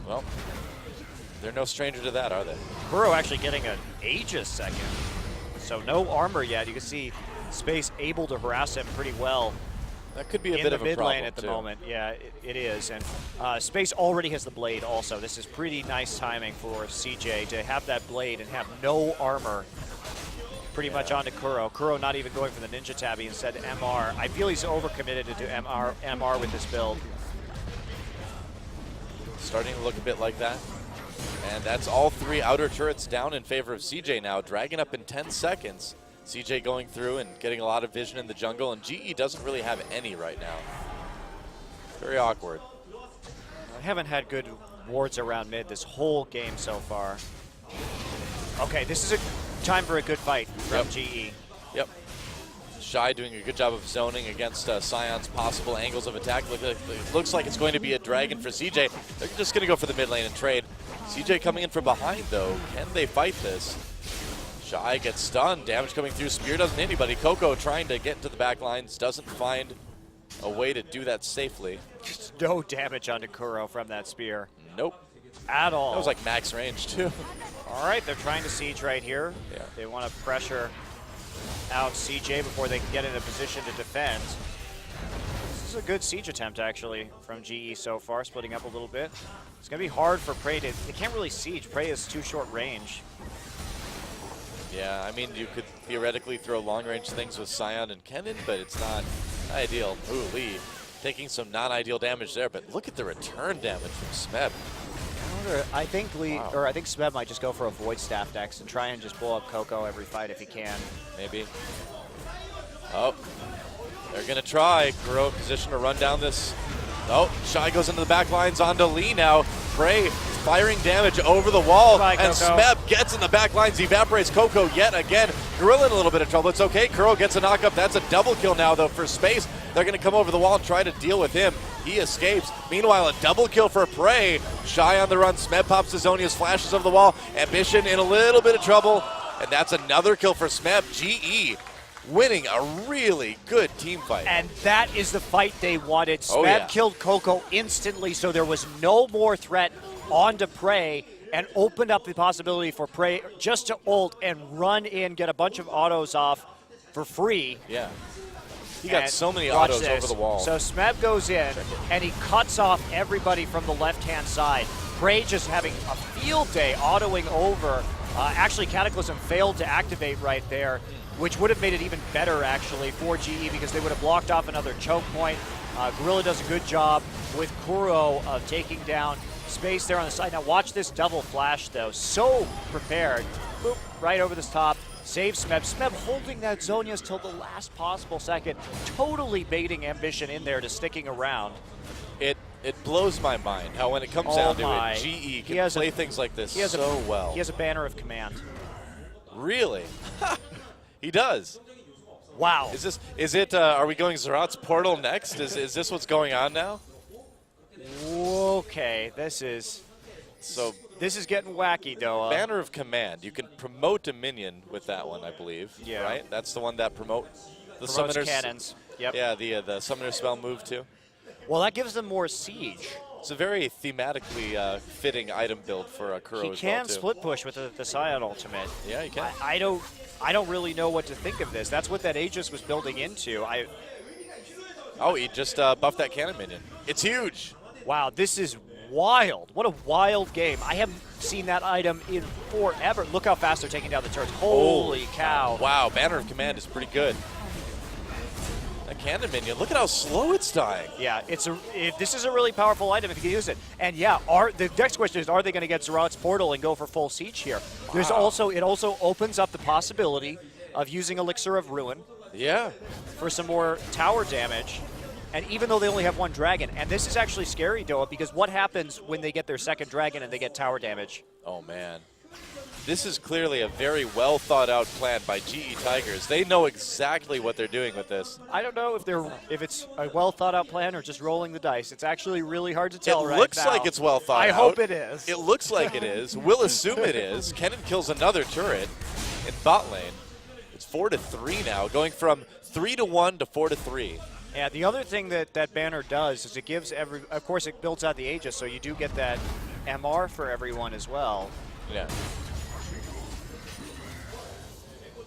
Speaker 2: Well, they're no stranger to that, are they?
Speaker 1: Kuro actually getting an Aegis second. So no armor yet. You can see Space able to harass him pretty well.
Speaker 2: That could be a bit of a problem,
Speaker 1: in the mid lane at the moment. Yeah, it is. And Space already has the blade also. This is pretty nice timing for CJ to have that blade and have no armor pretty much onto Kuro. Kuro not even going for the Ninja Tabby, instead MR. I feel he's overcommitted to do MR with this build.
Speaker 2: Starting to look a bit like that. And that's all 3 outer turrets down in favor of CJ now. Dragon up in 10 seconds. CJ going through and getting a lot of vision in the jungle, and GE doesn't really have any right now. Very awkward.
Speaker 1: I haven't had good wards around mid this whole game so far. Okay, this is a time for a good fight from GE.
Speaker 2: Yep. Shy doing a good job of zoning against Sion's possible angles of attack. Looks like it's going to be a dragon for CJ. They're just going to go for the mid lane and trade. CJ coming in from behind, though. Can they fight this? Shy gets stunned. Damage coming through. Spear doesn't hit anybody. Coco trying to get into the back lines. Doesn't find a way to do that safely.
Speaker 1: Just no damage onto Kuro from that spear.
Speaker 2: Nope.
Speaker 1: At all.
Speaker 2: That was like max range, too.
Speaker 1: All right, they're trying to siege right here.
Speaker 2: Yeah.
Speaker 1: They want to pressure out CJ before they can get in a position to defend. This is a good siege attempt, actually, from GE so far, splitting up a little bit. It's going to be hard for Prey to... They can't really siege. Prey is too short range.
Speaker 2: Yeah, I mean, you could theoretically throw long-range things with Sion and Kennen, but it's not ideal. Ooh, Lee taking some non-ideal damage there, but look at the return damage from Smeb.
Speaker 1: I think I think Smeb might just go for a Void Staff next and try and just blow up Coco every fight if he can.
Speaker 2: Maybe. Oh, they're going to try. Kuro position to run down this. Oh, Shy goes into the back lines onto Lee now. Prey firing damage over the wall, and Smeb gets in the back lines, evaporates Coco yet again. Gorilla in a little bit of trouble. It's okay. Kuro gets a knockup. That's a double kill now, though, for Space. They're going to come over the wall and try to deal with him. He escapes. Meanwhile, a double kill for Prey. Shy on the run. Smeb pops Zizonia's flashes over the wall. Ambition in a little bit of trouble, and that's another kill for Smeb. GE winning a really good team fight.
Speaker 1: And that is the fight they wanted. Smeb killed Coco instantly, so there was no more threat onto Prey, and opened up the possibility for Prey just to ult and run in, get a bunch of autos off for free.
Speaker 2: Yeah. He got so many autos over the wall.
Speaker 1: So Smeb goes in, and he cuts off everybody from the left-hand side. Prey just having a field day autoing over. Actually, Cataclysm failed to activate right there, which would have made it even better, actually, for GE, because they would have blocked off another choke point. Gorilla does a good job with Kuro of taking down Space there on the side. Now watch this double flash, though. So prepared. Boop, right over this top. Saves Smeb. Smeb holding that Zonia's till the last possible second. Totally baiting Ambition in there to sticking around.
Speaker 2: It blows my mind how when it comes down to it, GE can play things like this so well.
Speaker 1: He has a banner of command.
Speaker 2: Really? He does.
Speaker 1: Wow.
Speaker 2: Are we going Zerat's portal next? Is this what's going on now?
Speaker 1: Okay, this is getting wacky, though.
Speaker 2: Banner of Command. You can promote a minion with that one, I believe.
Speaker 1: Yeah.
Speaker 2: Right? That's the one that promotes
Speaker 1: summoners cannons. Yep.
Speaker 2: Yeah, the summoner spell move too.
Speaker 1: Well, that gives them more siege.
Speaker 2: It's a very thematically fitting item build for a Kuro as well, too.
Speaker 1: He can split push with the Sion ultimate.
Speaker 2: Yeah, he can.
Speaker 1: I don't really know what to think of this. That's what that Aegis was building into.
Speaker 2: Oh, he just buffed that cannon minion. It's huge.
Speaker 1: Wow, this is wild. What a wild game. I haven't seen that item in forever. Look how fast they're taking down the turrets. Holy cow.
Speaker 2: Wow, Banner of Command is pretty good. That cannon minion, look at how slow it's dying.
Speaker 1: Yeah, this is a really powerful item if you can use it. And yeah, the next question is, are they going to get Zerat's portal and go for full siege here? Wow. It also opens up the possibility of using Elixir of Ruin.
Speaker 2: Yeah.
Speaker 1: For some more tower damage. And even though they only have one dragon, and this is actually scary, Doa, because what happens when they get their second dragon and they get tower damage?
Speaker 2: Oh, man. this is clearly a very well thought out plan by GE Tigers. They know exactly what they're doing with this.
Speaker 1: I don't know if it's a well thought out plan or just rolling the dice. It's actually really hard to tell right now.
Speaker 2: It looks like it's well thought out.
Speaker 1: I hope it is.
Speaker 2: It looks like it is. We'll assume it is. Kennen kills another turret in bot lane. It's 4-3 now, going from 3-1 to 4-3.
Speaker 1: Yeah, the other thing that banner does is it gives of course it builds out the Aegis, so you do get that MR for everyone as well.
Speaker 2: Yeah.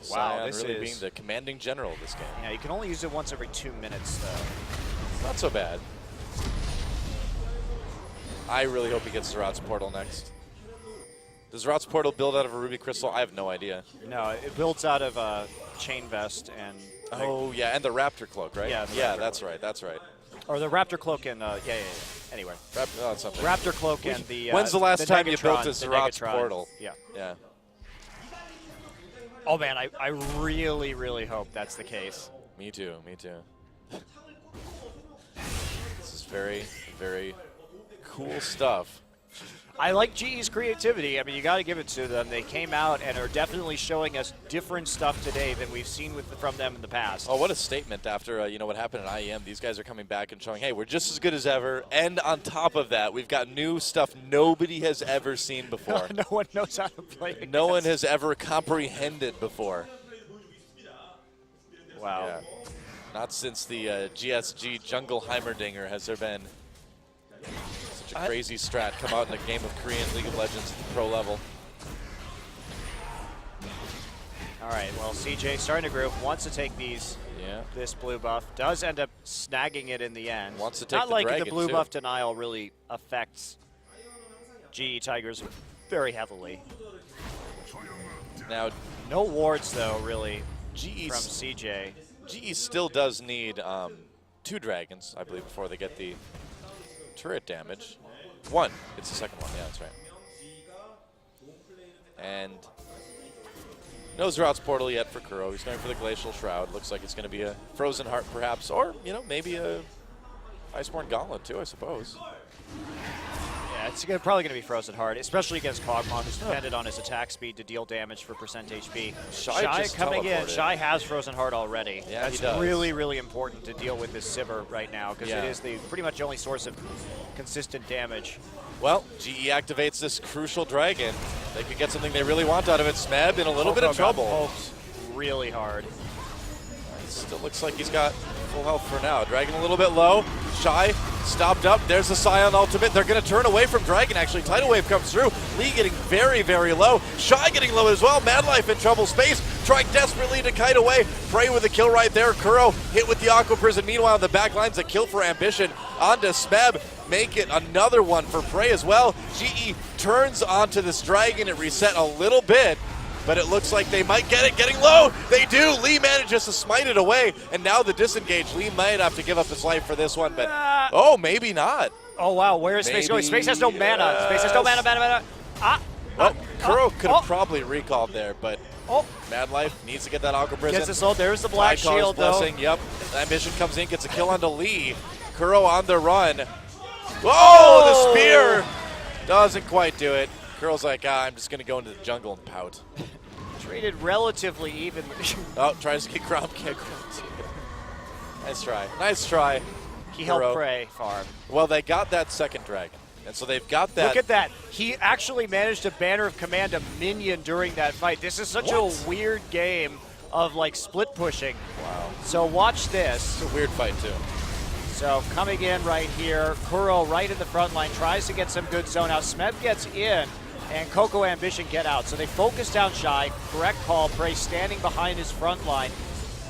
Speaker 1: Wow,
Speaker 2: Sion
Speaker 1: this
Speaker 2: really
Speaker 1: is
Speaker 2: being the commanding general of this game.
Speaker 1: Yeah, you can only use it once every 2 minutes, though.
Speaker 2: Not so bad. I really hope he gets Zerat's Portal next. Does Zerat's Portal build out of a Ruby Crystal? I have no idea.
Speaker 1: No, it builds out of a Chain Vest and...
Speaker 2: Oh, yeah, and the Raptor Cloak, right?
Speaker 1: Yeah,
Speaker 2: that's right, that's right.
Speaker 1: Or the Raptor Cloak and, yeah. Anyway.
Speaker 2: Something.
Speaker 1: Raptor Cloak and the...
Speaker 2: When's the last time you built a Zerat's
Speaker 1: Negatron.
Speaker 2: Portal?
Speaker 1: Yeah.
Speaker 2: Yeah.
Speaker 1: Oh, man, I really, really hope that's the case.
Speaker 2: Me too, me too. This is very, very cool stuff.
Speaker 1: I like GE's creativity. I mean, you got to give it to them. They came out and are definitely showing us different stuff today than we've seen from them in the past.
Speaker 2: Oh, what a statement after what happened at IEM. These guys are coming back and showing, hey, we're just as good as ever. And on top of that, we've got new stuff nobody has ever seen before.
Speaker 1: No one knows how to play against.
Speaker 2: No one has ever comprehended before.
Speaker 1: Wow.
Speaker 2: Yeah. Not since the GSG Jungle Heimerdinger has there been such a crazy strat come out in a game of Korean League of Legends at the pro level.
Speaker 1: All right, well, CJ starting to group, wants to take this blue buff, does end up snagging it in the end.
Speaker 2: Wants to take
Speaker 1: Not
Speaker 2: the
Speaker 1: like
Speaker 2: dragon
Speaker 1: the blue
Speaker 2: too.
Speaker 1: buff denial really affects GE Tigers very heavily.
Speaker 2: Now,
Speaker 1: no wards though, really,
Speaker 2: GE
Speaker 1: from CJ.
Speaker 2: GE still does need 2 dragons, I believe, before they get the turret damage. 1. It's the second one. Yeah, that's right. And no Zerat's Portal yet for Kuro. He's going for the Glacial Shroud. Looks like it's going to be a Frozen Heart, perhaps, or maybe a Iceborne Gauntlet too, I suppose.
Speaker 1: Yeah, it's probably going to be Frozen Heart, especially against Kog'Maw, who's dependent on his attack speed to deal damage for percent HP. Shy coming in. Shy has Frozen Heart already.
Speaker 2: Yeah,
Speaker 1: that's
Speaker 2: he does.
Speaker 1: really, really important to deal with this Sivir right now, because it is the pretty much only source of consistent damage.
Speaker 2: Well, GE activates this crucial dragon. They could get something they really want out of it. Smeb in a little bit of trouble.
Speaker 1: Pokes really hard.
Speaker 2: It still looks like he's got full health for now. Dragon a little bit low. Shy stopped up. There's the Scion ultimate. They're going to turn away from Dragon, actually. Tidal Wave comes through. Lee getting very, very low. Shy getting low as well. Mad Life in trouble space. Trying desperately to kite away. Prey with a kill right there. Kuro hit with the Aqua Prison. Meanwhile, in the back line's a kill for Ambition. Onto Smeb. Make it another one for Prey as well. GE turns onto this Dragon. It reset a little bit, but it looks like they might get it. Getting low. They do. Lee manages to smite it away, and now the disengage. Lee might have to give up his life for this one, but oh, maybe not.
Speaker 1: Oh, wow. Where is Space going? Space has no mana. Space has no mana.
Speaker 2: Well, Kuro could have probably recalled there, but Mad Life needs to get that Aqua Prison.
Speaker 1: Gets us all. There's the Black Shield,
Speaker 2: blessing.
Speaker 1: though.
Speaker 2: Yep. Ambition comes in, gets a kill onto Lee. Kuro on the run. Oh, the spear doesn't quite do it. Kuro's like, I'm just going to go into the jungle and pout.
Speaker 1: Traded relatively evenly.
Speaker 2: Oh, tries to get Grom kick. Nice try. Nice try.
Speaker 1: He helped Prey farm.
Speaker 2: Well, they got that second dragon. And so they've got that.
Speaker 1: Look at that. He actually managed to Banner of Command a minion during that fight. This is such a weird game of like split pushing.
Speaker 2: Wow.
Speaker 1: So watch this.
Speaker 2: It's a weird fight too.
Speaker 1: So coming in right here, Kuro right in the front line, tries to get some good zone out. Smeb gets in, and Coco Ambition get out. So they focus down Shy. Correct call. Prey standing behind his front line.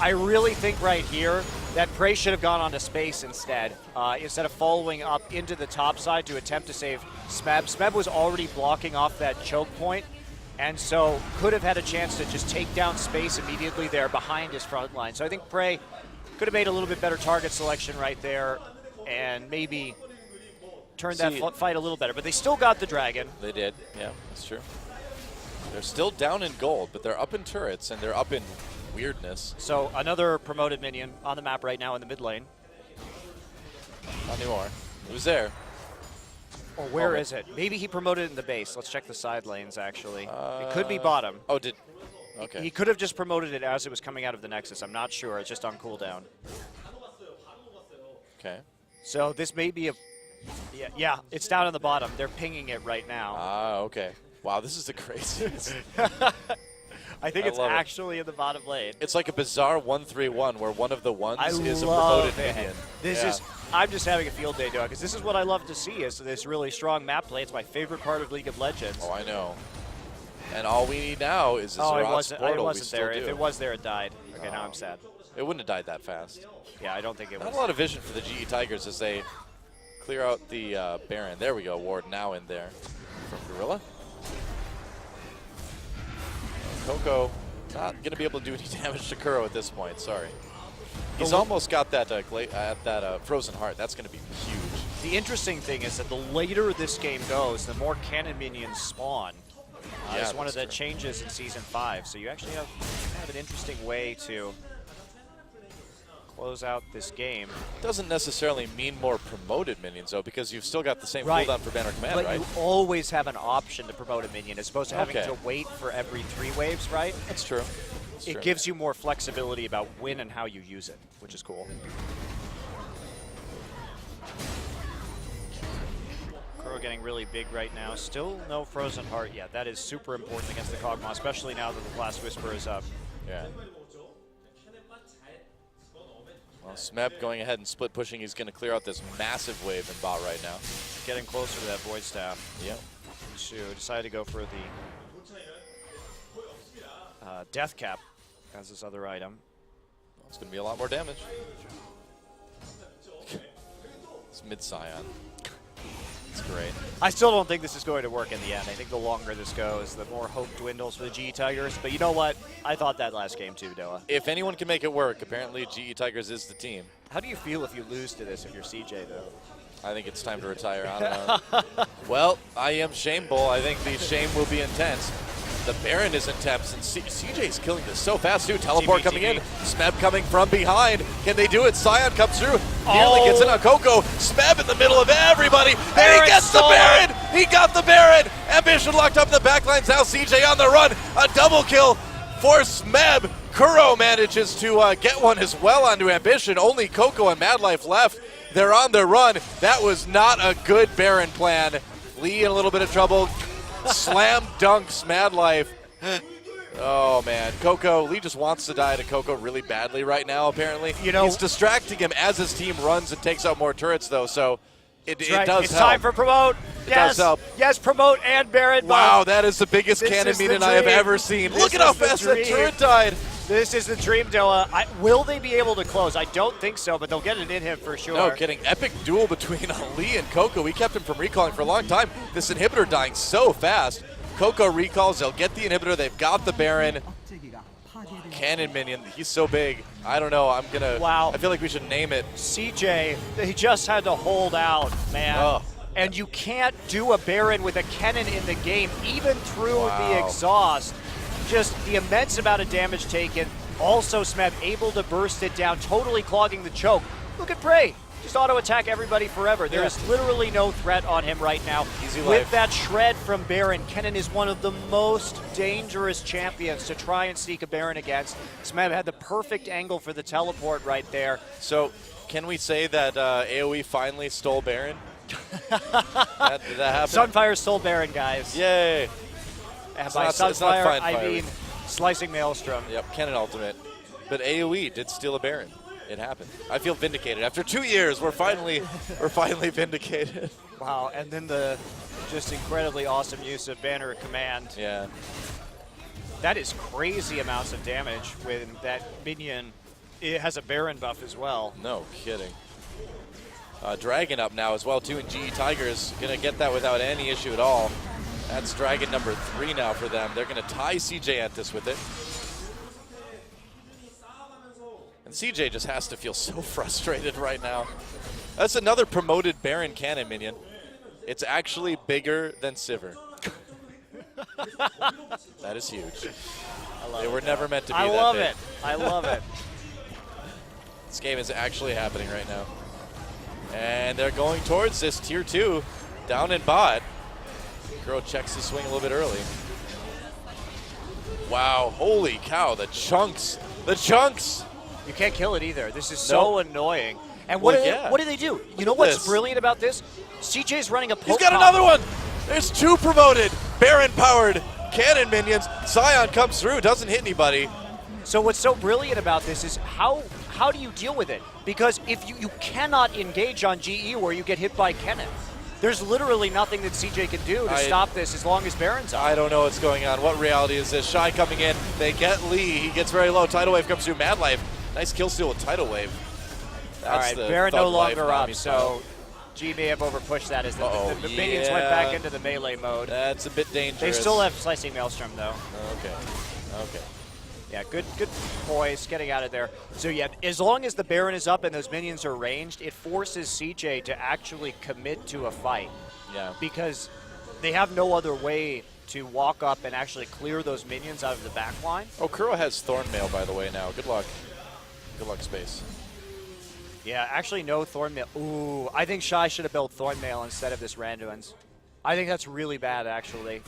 Speaker 1: I really think right here that Prey should have gone onto Space instead of following up into the top side to attempt to save Smeb. Smeb was already blocking off that choke point, and so could have had a chance to just take down Space immediately there behind his front line. So I think Prey could have made a little bit better target selection right there and maybe turned that fight a little better. But they still got the dragon.
Speaker 2: They did. Yeah, that's true. They're still down in gold, but they're up in turrets and they're up in weirdness.
Speaker 1: So another promoted minion on the map right now in the mid lane.
Speaker 2: Not anymore. It was there.
Speaker 1: Or where is it? Maybe he promoted it in the base. Let's check the side lanes, actually. It could be bottom.
Speaker 2: Oh, okay.
Speaker 1: He could have just promoted it as it was coming out of the Nexus. I'm not sure. It's just on cooldown.
Speaker 2: Okay.
Speaker 1: So this may be a... Yeah, it's down on the bottom. They're pinging it right now.
Speaker 2: Okay. Wow, this is the craziest.
Speaker 1: I think it's actually in the bottom lane.
Speaker 2: It's like a bizarre 1-3-1 where one of the ones is a promoted minion.
Speaker 1: I'm just having a field day doing it because this is what I love to see is this really strong map play. It's my favorite part of League of Legends.
Speaker 2: Oh, I know. And all we need now is this Zerat's portal.
Speaker 1: It wasn't there. If it was there, it died. Okay, now I'm sad.
Speaker 2: It wouldn't have died that fast.
Speaker 1: Yeah, I don't think it was.
Speaker 2: Not a lot of vision for the GE Tigers as they clear out the Baron. There we go. Ward now in there from Gorilla. Coco not going to be able to do any damage to Kuro at this point. Sorry. He's almost got that Frozen Heart. That's going to be huge.
Speaker 1: The interesting thing is that the later this game goes, the more cannon minions spawn. It's one of the changes in Season 5. So you actually have an interesting way to close out this game.
Speaker 2: Doesn't necessarily mean more promoted minions, though, because you've still got the same cooldown for Banner Command,
Speaker 1: but
Speaker 2: right?
Speaker 1: you always have an option to promote a minion as opposed to having to wait for every 3 waves, right?
Speaker 2: That's true.
Speaker 1: It gives you more flexibility about when and how you use it, which is cool. Kuro getting really big right now. Still no Frozen Heart yet. That is super important against the Kog'Maw, especially now that the Blast Whisper is up.
Speaker 2: Yeah. Well, Smeb going ahead and split pushing. He's going to clear out this massive wave in bot right now.
Speaker 1: Getting closer to that Void Staff.
Speaker 2: Yep.
Speaker 1: Shu decided to go for the Death Cap as his other item.
Speaker 2: Well, it's going to be a lot more damage. It's mid-Scion. It's great.
Speaker 1: I still don't think this is going to work in the end. I think the longer this goes, the more hope dwindles for the GE Tigers. But you know what? I thought that last game too, Doa.
Speaker 2: If anyone can make it work, apparently GE Tigers is the team.
Speaker 1: How do you feel if you lose to this if you're CJ, though?
Speaker 2: I think it's time to retire. I don't know. Well, I am Shamebull. I think the shame will be intense. The Baron is intense, and CJ's killing this so fast, too. Teleport coming in. Smeb coming from behind. Can they do it? Scion comes through. Nearly gets in on Coco. Smeb in the middle of everybody. And he gets the Baron! He got the Baron! Ambition locked up in the backlines. Now CJ on the run. A double kill for Smeb. Kuro manages to get one as well onto Ambition. Only Coco and Madlife left. They're on their run. That was not a good Baron plan. Lee in a little bit of trouble. Slam dunks Madlife. Oh, man. Coco, Lee just wants to die to Coco really badly right now, apparently. You know, he's distracting him as his team runs and takes out more turrets, though, so it does help.
Speaker 1: It's time for promote.
Speaker 2: Yes, does help.
Speaker 1: Yes, promote and Baron.
Speaker 2: Wow, that is the biggest cannon minion I have ever seen. Look at how fast that turret died.
Speaker 1: This is the dream, Doa. Will they be able to close? I don't think so, but they'll get it in him for sure.
Speaker 2: No, getting epic duel between Lee and Coco. We kept him from recalling for a long time. This inhibitor dying so fast. Coco recalls. They'll get the inhibitor. They've got the Baron. Cannon minion. He's so big. I don't know. I'm going to.
Speaker 1: Wow.
Speaker 2: I feel like we should name it.
Speaker 1: CJ, they just had to hold out, man.
Speaker 2: Oh.
Speaker 1: And you can't do a Baron with a cannon in the game, even through the exhaust. Just the immense amount of damage taken. Also, Smeb able to burst it down, totally clogging the choke. Look at Prey. Just auto-attack everybody forever. There is literally no threat on him right now.
Speaker 2: Easy
Speaker 1: life. With that shred from Baron, Kennen is one of the most dangerous champions to try and sneak a Baron against. Smeb had the perfect angle for the teleport right there.
Speaker 2: So, can we say that AoE finally stole Baron? Did that happen?
Speaker 1: Sunfire stole Baron, guys.
Speaker 2: Yay.
Speaker 1: And by Sunfire, I mean Slicing Maelstrom.
Speaker 2: Yep, Cannon Ultimate. But AoE did steal a Baron. It happened. I feel vindicated. After 2 years, we're finally vindicated.
Speaker 1: Wow, and then the just incredibly awesome use of Banner Command.
Speaker 2: Yeah.
Speaker 1: That is crazy amounts of damage when that minion it has a Baron buff as well.
Speaker 2: No kidding. Dragon up now as well, too, and GE Tigers going to get that without any issue at all. That's Dragon number 3 now for them. They're going to tie CJ Entus with it. And CJ just has to feel so frustrated right now. That's another promoted Baron Cannon minion. It's actually bigger than Sivir. That is huge. They were never meant to be that big.
Speaker 1: I love it. I love it.
Speaker 2: This game is actually happening right now. And they're going towards this tier 2. Down in bot. Kuro checks the swing a little bit early. Wow, holy cow, the chunks. The chunks!
Speaker 1: You can't kill it either. This is so annoying. And
Speaker 2: Well,
Speaker 1: what do they do? You know what's brilliant about this? CJ's running a poke.
Speaker 2: He's got another one! There's 2 promoted Baron-powered cannon minions. Scion comes through, doesn't hit anybody.
Speaker 1: So what's so brilliant about this is how do you deal with it? Because if you cannot engage on GE where you get hit by Kennen. There's literally nothing that CJ can do to stop this as long as Baron's up.
Speaker 2: I don't know what's going on. What reality is this? Shy coming in. They get Lee. He gets very low. Tidal Wave comes through. Mad Life. Nice kill steal with Tidal Wave.
Speaker 1: All right, Baron no longer up, so G may have overpushed that as the minions went back into the melee mode.
Speaker 2: That's a bit dangerous.
Speaker 1: They still have Slicing Maelstrom, though.
Speaker 2: Okay.
Speaker 1: Yeah, good poise getting out of there. So yeah, as long as the Baron is up and those minions are ranged, it forces CJ to actually commit to a fight.
Speaker 2: Yeah. Because
Speaker 1: they have no other way to walk up and actually clear those minions out of the back line.
Speaker 2: Oh, Kuro has Thornmail, by the way, now. Good luck. Good luck, Space.
Speaker 1: Yeah, actually no Thornmail. Ooh, I think Shy should have built Thornmail instead of this Randuin's. I think that's really bad, actually,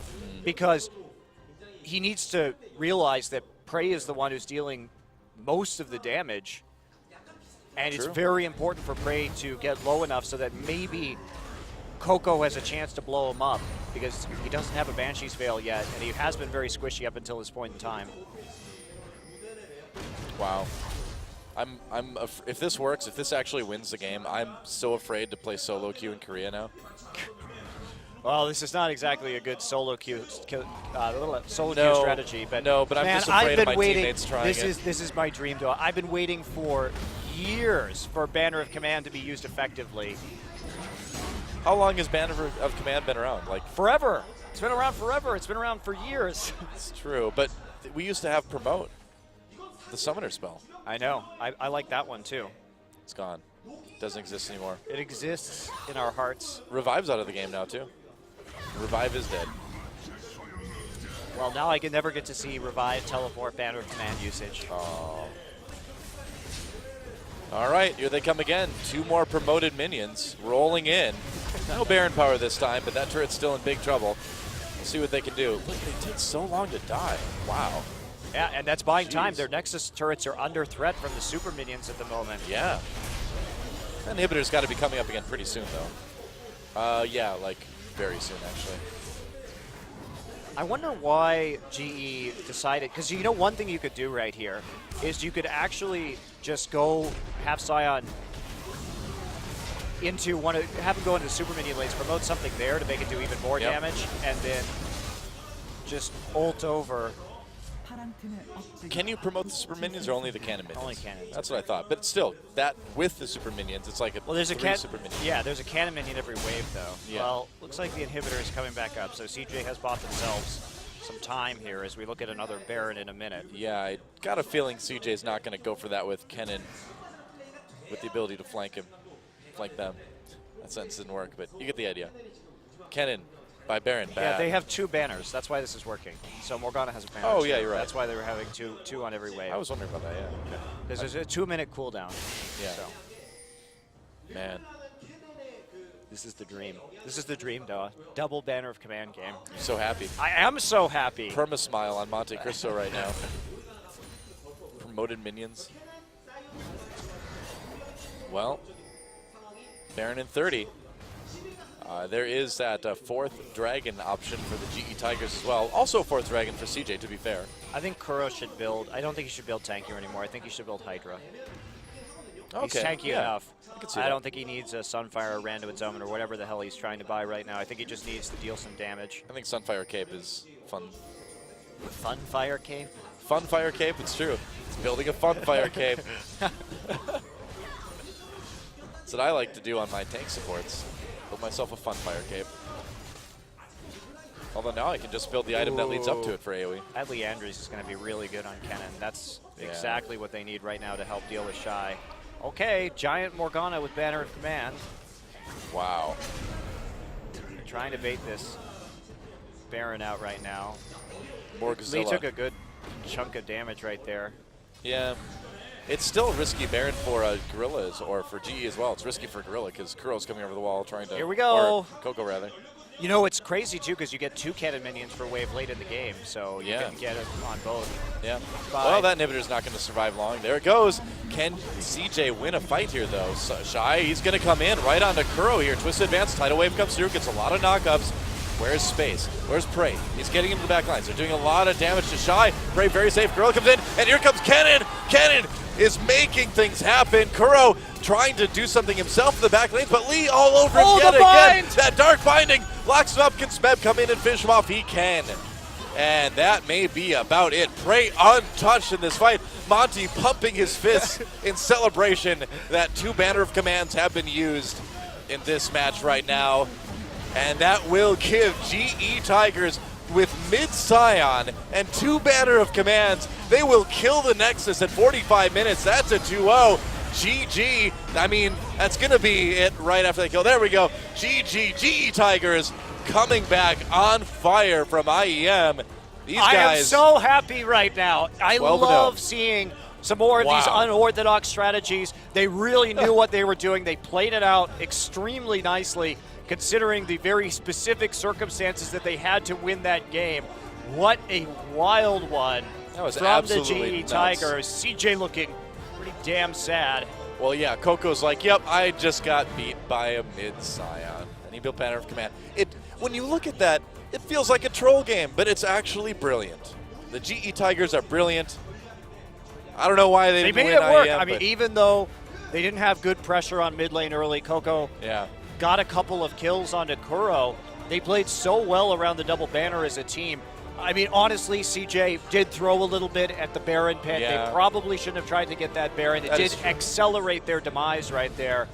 Speaker 1: because he needs to realize that Prey is the one who's dealing most of the damage, and it's very important for Prey to get low enough so that maybe Coco has a chance to blow him up, because he doesn't have a Banshee's Veil yet, and he has been very squishy up until this point in time.
Speaker 2: Wow. If this works, if this actually wins the game, I'm so afraid to play solo queue in Korea now.
Speaker 1: Well, this is not exactly a good solo queue strategy, but
Speaker 2: but I'm just afraid of my teammates trying it.
Speaker 1: This is my dream, though. I've been waiting for years for Banner of Command to be used effectively.
Speaker 2: How long has Banner of Command been around? Like
Speaker 1: forever. It's been around forever. It's been around for years.
Speaker 2: It's true, but we used to have Promote, the Summoner spell.
Speaker 1: I know. I like that one too.
Speaker 2: It's gone. Doesn't exist anymore.
Speaker 1: It exists in our hearts.
Speaker 2: Revive's out of the game now too. Revive is dead.
Speaker 1: Well, now I can never get to see Revive, Teleport, Banner of Command usage.
Speaker 2: Oh. All right, here they come again. 2 more promoted minions rolling in. No Baron power this time, but that turret's still in big trouble. We'll see what they can do. Look, they take so long to die. Wow.
Speaker 1: Yeah, and that's buying time. Their Nexus turrets are under threat from the super minions at the moment.
Speaker 2: Yeah. Inhibitor's got to be coming up again pretty soon, though. Yeah, like very soon, actually.
Speaker 1: I wonder why GE decided, because you know one thing you could do right here is you could actually just go have Scion into have him go into the super minion lanes, promote something there to make it do even more damage, and then just ult over.
Speaker 2: Can you promote the super minions or only the cannon minions?
Speaker 1: Only cannons.
Speaker 2: That's what I thought. But still, that with the super minions, it's like
Speaker 1: there's a
Speaker 2: super minions.
Speaker 1: Yeah, there's a cannon minion every wave though. Yeah. Well, looks like the inhibitor is coming back up, so CJ has bought themselves some time here as we look at another Baron in a minute.
Speaker 2: Yeah, I got a feeling CJ's not going to go for that with Kennen, with the ability to flank them. That sentence didn't work, but you get the idea. Kennen by Baron. Bad.
Speaker 1: Yeah, they have 2 banners. That's why this is working. So Morgana has a banner.
Speaker 2: Oh, yeah, you're right.
Speaker 1: That's why they were having two on every wave.
Speaker 2: I was wondering about that, yeah.
Speaker 1: Because there's a 2-minute cooldown.
Speaker 2: Yeah.
Speaker 1: So.
Speaker 2: Man.
Speaker 1: This is the dream. This is the dream, though. Double Banner of Command game.
Speaker 2: I'm so happy.
Speaker 1: I am so happy.
Speaker 2: Perma-smile on Monte Cristo right now. Promoted minions. Well, Baron in 30. There is that 4th dragon option for the GE Tigers as well. Also 4th dragon for CJ, to be fair.
Speaker 1: I think Kuro should build. I don't think he should build tankier anymore. I think he should build Hydra.
Speaker 2: Okay.
Speaker 1: He's tanky enough.
Speaker 2: I
Speaker 1: don't think he needs a Sunfire or Randuin's Omen or whatever the hell he's trying to buy right now. I think he just needs to deal some damage.
Speaker 2: I think Sunfire Cape is fun.
Speaker 1: Funfire Cape?
Speaker 2: Funfire Cape, it's true. It's building a Funfire Cape. That's what I like to do on my tank supports. Build myself a Funfire Cape. Although now I can just build the item that leads up to it for AoE.
Speaker 1: That Leandry's is going to be really good on Kennen. That's exactly what they need right now to help deal with Shy. Okay, Giant Morgana with Banner of Command.
Speaker 2: Wow.
Speaker 1: They're trying to bait this Baron out right now.
Speaker 2: Morgzilla.
Speaker 1: Lee took a good chunk of damage right there.
Speaker 2: Yeah. It's still a risky Baron for Gorillas, or for GE as well. It's risky for Gorilla because Kuro's coming over the wall trying to...
Speaker 1: Here we go.
Speaker 2: Or Coco, rather.
Speaker 1: You know, it's crazy, too, because you get 2 cannon minions for wave late in the game, so you can get it on both.
Speaker 2: Yeah. Well, that inhibitor's not going to survive long. There it goes. Can CJ win a fight here, though? So Shy, he's going to come in right onto Kuro here. Twisted advance, tidal wave comes through, gets a lot of knockups. Where's Space? Where's Prey? He's getting into the back lines. They're doing a lot of damage to Shy. Prey very safe. Gorilla comes in, and here comes Kennen. Kennen is making things happen. Kuro trying to do something himself in the back lanes, but Lee all over him yet again. That dark binding locks him up. Can Smeb come in and finish him off? He can. And that may be about it. Prey untouched in this fight. Monty pumping his fists in celebration that 2 banner of commands have been used in this match right now. And that will give GE Tigers with mid-Scion and 2 banner of commands. They will kill the Nexus at 45 minutes. That's a 2-0. GG. I mean, that's going to be it right after they kill. There we go. GG. GE Tigers coming back on fire from IEM. These guys.
Speaker 1: I am so happy right now. I love seeing some more of these unorthodox strategies. They really knew what they were doing. They played it out extremely nicely, considering the very specific circumstances that they had to win that game. What a wild one
Speaker 2: that was
Speaker 1: from the
Speaker 2: absolutely
Speaker 1: GE Tigers. CJ looking pretty damn sad.
Speaker 2: Well, yeah, Coco's like, yep, I just got beat by a mid-Scion. And he built banner of command. When you look at that, it feels like a troll game, but it's actually brilliant. The GE Tigers are brilliant. I don't know why they didn't
Speaker 1: made
Speaker 2: win
Speaker 1: it work.
Speaker 2: IEM,
Speaker 1: I mean, even though they didn't have good pressure on mid lane early, Coco got a couple of kills onto Kuro. They played so well around the double banner as a team. I mean, honestly, CJ did throw a little bit at the Baron pit. They probably shouldn't have tried to get that Baron. It did accelerate their demise right there.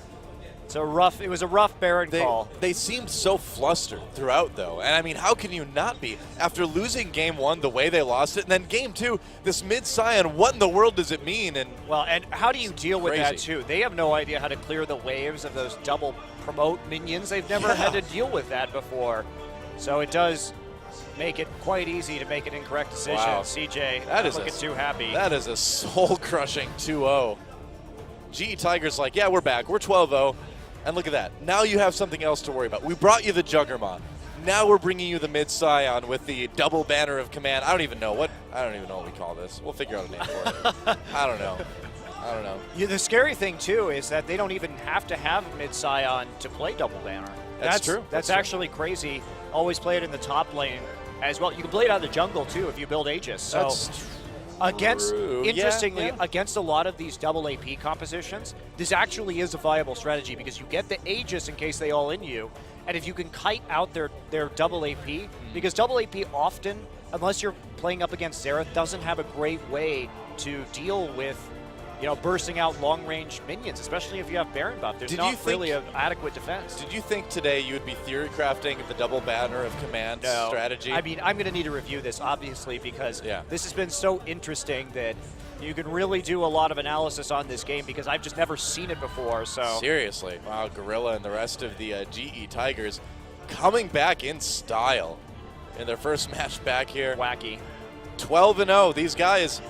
Speaker 1: It was a rough Baron call.
Speaker 2: They seemed so flustered throughout, though. And I mean, how can you not be? After losing game 1 the way they lost it, and then game 2, this mid-Scion, what in the world does it mean? And
Speaker 1: how do you deal with that, too? They have no idea how to clear the waves of those double promote minions. They've never had to deal with that before. So it does make it quite easy to make an incorrect decision.
Speaker 2: Wow.
Speaker 1: CJ,
Speaker 2: not
Speaker 1: looking too happy.
Speaker 2: That is a soul-crushing 2-0. GE Tigers like, yeah, we're back. We're 12-0. And look at that. Now you have something else to worry about. We brought you the Juggernaut. Now we're bringing you the mid-Scion with the double banner of command. I don't even know what we call this. We'll figure out a name for it. I don't know.
Speaker 1: Yeah, the scary thing, too, is that they don't even have to have mid-Scion to play double banner.
Speaker 2: That's true.
Speaker 1: That's actually crazy. Always play it in the top lane as well. You can play it out of the jungle, too, if you build Aegis. So interestingly, against a lot of these double AP compositions, this actually is a viable strategy because you get the Aegis in case they all in you, and if you can kite out their double AP, because double AP often, unless you're playing up against Xerath, doesn't have a great way to deal with bursting out long-range minions, especially if you have Baron buff. There's not really an adequate defense.
Speaker 2: Did you think today you would be theory crafting the double banner of command strategy?
Speaker 1: I mean, I'm going to need to review this, obviously, because this has been so interesting that you can really do a lot of analysis on this game because I've just never seen it before. So
Speaker 2: seriously, wow, Gorilla and the rest of the GE Tigers coming back in style in their first match back here.
Speaker 1: Wacky.
Speaker 2: 12-0. These guys,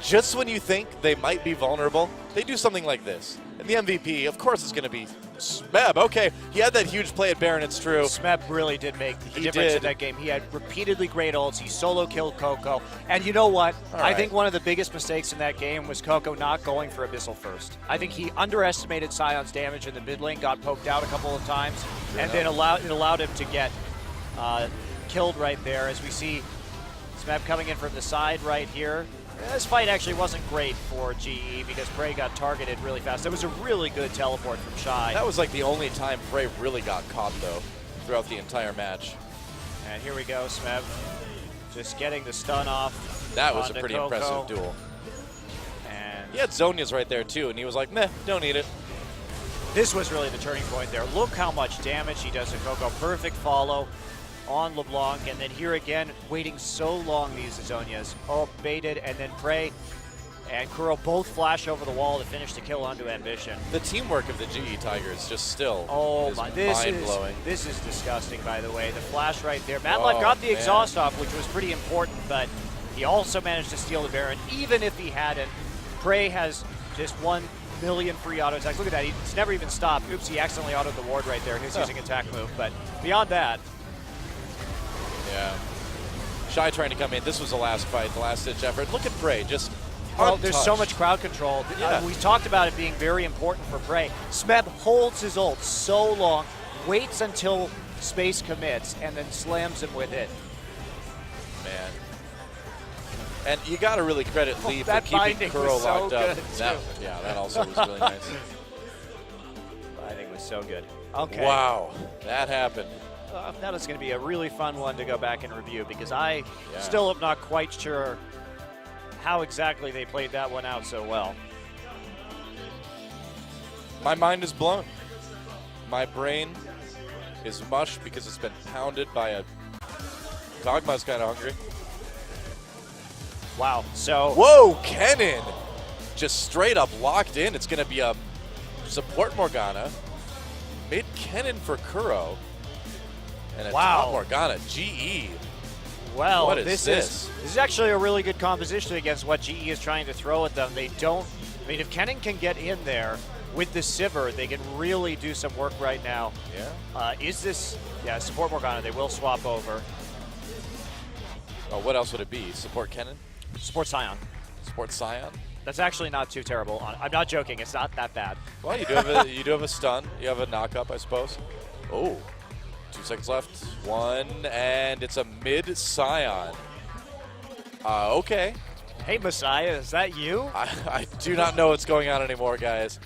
Speaker 2: just when you think they might be vulnerable, they do something like this. And the MVP, of course, is going to be Smeb. Okay, he had that huge play at Baron, it's true.
Speaker 1: Smeb really did make the difference in that game. He had repeatedly great ults. He solo killed Coco. And you know what? I think one of the biggest mistakes in that game was Coco not going for Abyssal first. I think he underestimated Sion's damage in the mid lane, got poked out a couple of times, and then it allowed him to get killed right there. As we see Smeb coming in from the side right here. This fight actually wasn't great for GE because Prey got targeted really fast. That was a really good teleport from Shy.
Speaker 2: That was like the only time Prey really got caught, though, throughout the entire match.
Speaker 1: And here we go, Smeb. Just getting the stun off.
Speaker 2: That was a pretty impressive duel.
Speaker 1: And
Speaker 2: he had Zhonya's right there, too, and he was like, meh, don't need it.
Speaker 1: This was really the turning point there. Look how much damage he does to Coco. Perfect follow on LeBlanc, and then here again, waiting so long, these Zhonyas. Oh, baited, and then Prey and Kuro both flash over the wall to finish the kill onto Ambition.
Speaker 2: The teamwork of the GE Tigers just still is mind-blowing.
Speaker 1: This is disgusting, by the way. The flash right there. Madlib got the exhaust off, which was pretty important, but he also managed to steal the Baron. Even if he hadn't, Prey has just 1 million free auto attacks. Look at that. He's never even stopped. Oops, he accidentally autoed the ward right there. He was using attack move. But beyond that.
Speaker 2: Yeah. Shy trying to come in. This was the last fight, the last-ditch effort. Look at Prey, just
Speaker 1: well, there's so much crowd control.
Speaker 2: Yeah.
Speaker 1: We talked about it being very important for Prey. Smeb holds his ult so long, waits until space commits, and then slams him with it.
Speaker 2: Man. And you got to really credit Lee for keeping Kuro locked up. Yeah, that also was really nice.
Speaker 1: Binding was so good. Okay.
Speaker 2: Wow, that happened.
Speaker 1: That is going to be a really fun one to go back and review because I still am not quite sure how exactly they played that one out so well.
Speaker 2: My mind is blown. My brain is mush because it's been pounded by a Dogma's kind of hungry.
Speaker 1: Wow, so...
Speaker 2: Whoa, Kennen! Just straight up locked in. It's going to be a support Morgana. Mid Kennen for Kuro. And a top Morgana. GE.
Speaker 1: Well,
Speaker 2: what is
Speaker 1: this is actually a really good composition against what GE is trying to throw at them. They don't... I mean, if Kennen can get in there with the Sivir, they can really do some work right now.
Speaker 2: Yeah.
Speaker 1: Is this... Yeah, support Morgana. They will swap over.
Speaker 2: Oh, what else would it be? Support Kennen?
Speaker 1: Support Sion.
Speaker 2: Support Sion?
Speaker 1: That's actually not too terrible. I'm not joking. It's not that bad.
Speaker 2: Well, you do have a stun. You have a knock-up, I suppose. Oh. 2 seconds left. 1, and it's a mid Sion. Okay.
Speaker 1: Hey, Messiah, is that you?
Speaker 2: I do not know what's going on anymore, guys.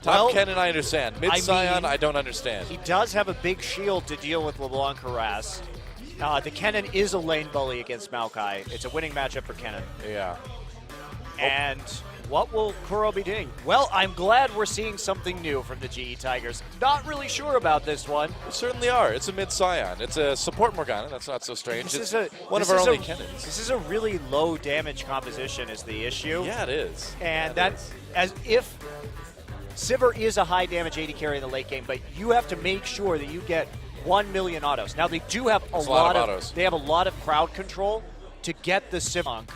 Speaker 2: Top Kennen, I understand. Mid Sion, I don't understand.
Speaker 1: He does have a big shield to deal with LeBlanc harass. The Kennen is a lane bully against Maokai. It's a winning matchup for Kennen.
Speaker 2: Yeah.
Speaker 1: And what will Kuro be doing? Well, I'm glad we're seeing something new from the GE Tigers. Not really sure about this one.
Speaker 2: We certainly are. It's a mid Sion. It's a support Morgana. That's not so strange. It's one of our only Kennens.
Speaker 1: This is a really low damage composition is the issue.
Speaker 2: Yeah, it is.
Speaker 1: And that's as if Sivir is a high damage AD carry in the late game, but you have to make sure that you get 1 million autos. Now they do have a lot of autos. They have a lot of crowd control to get the Sivir.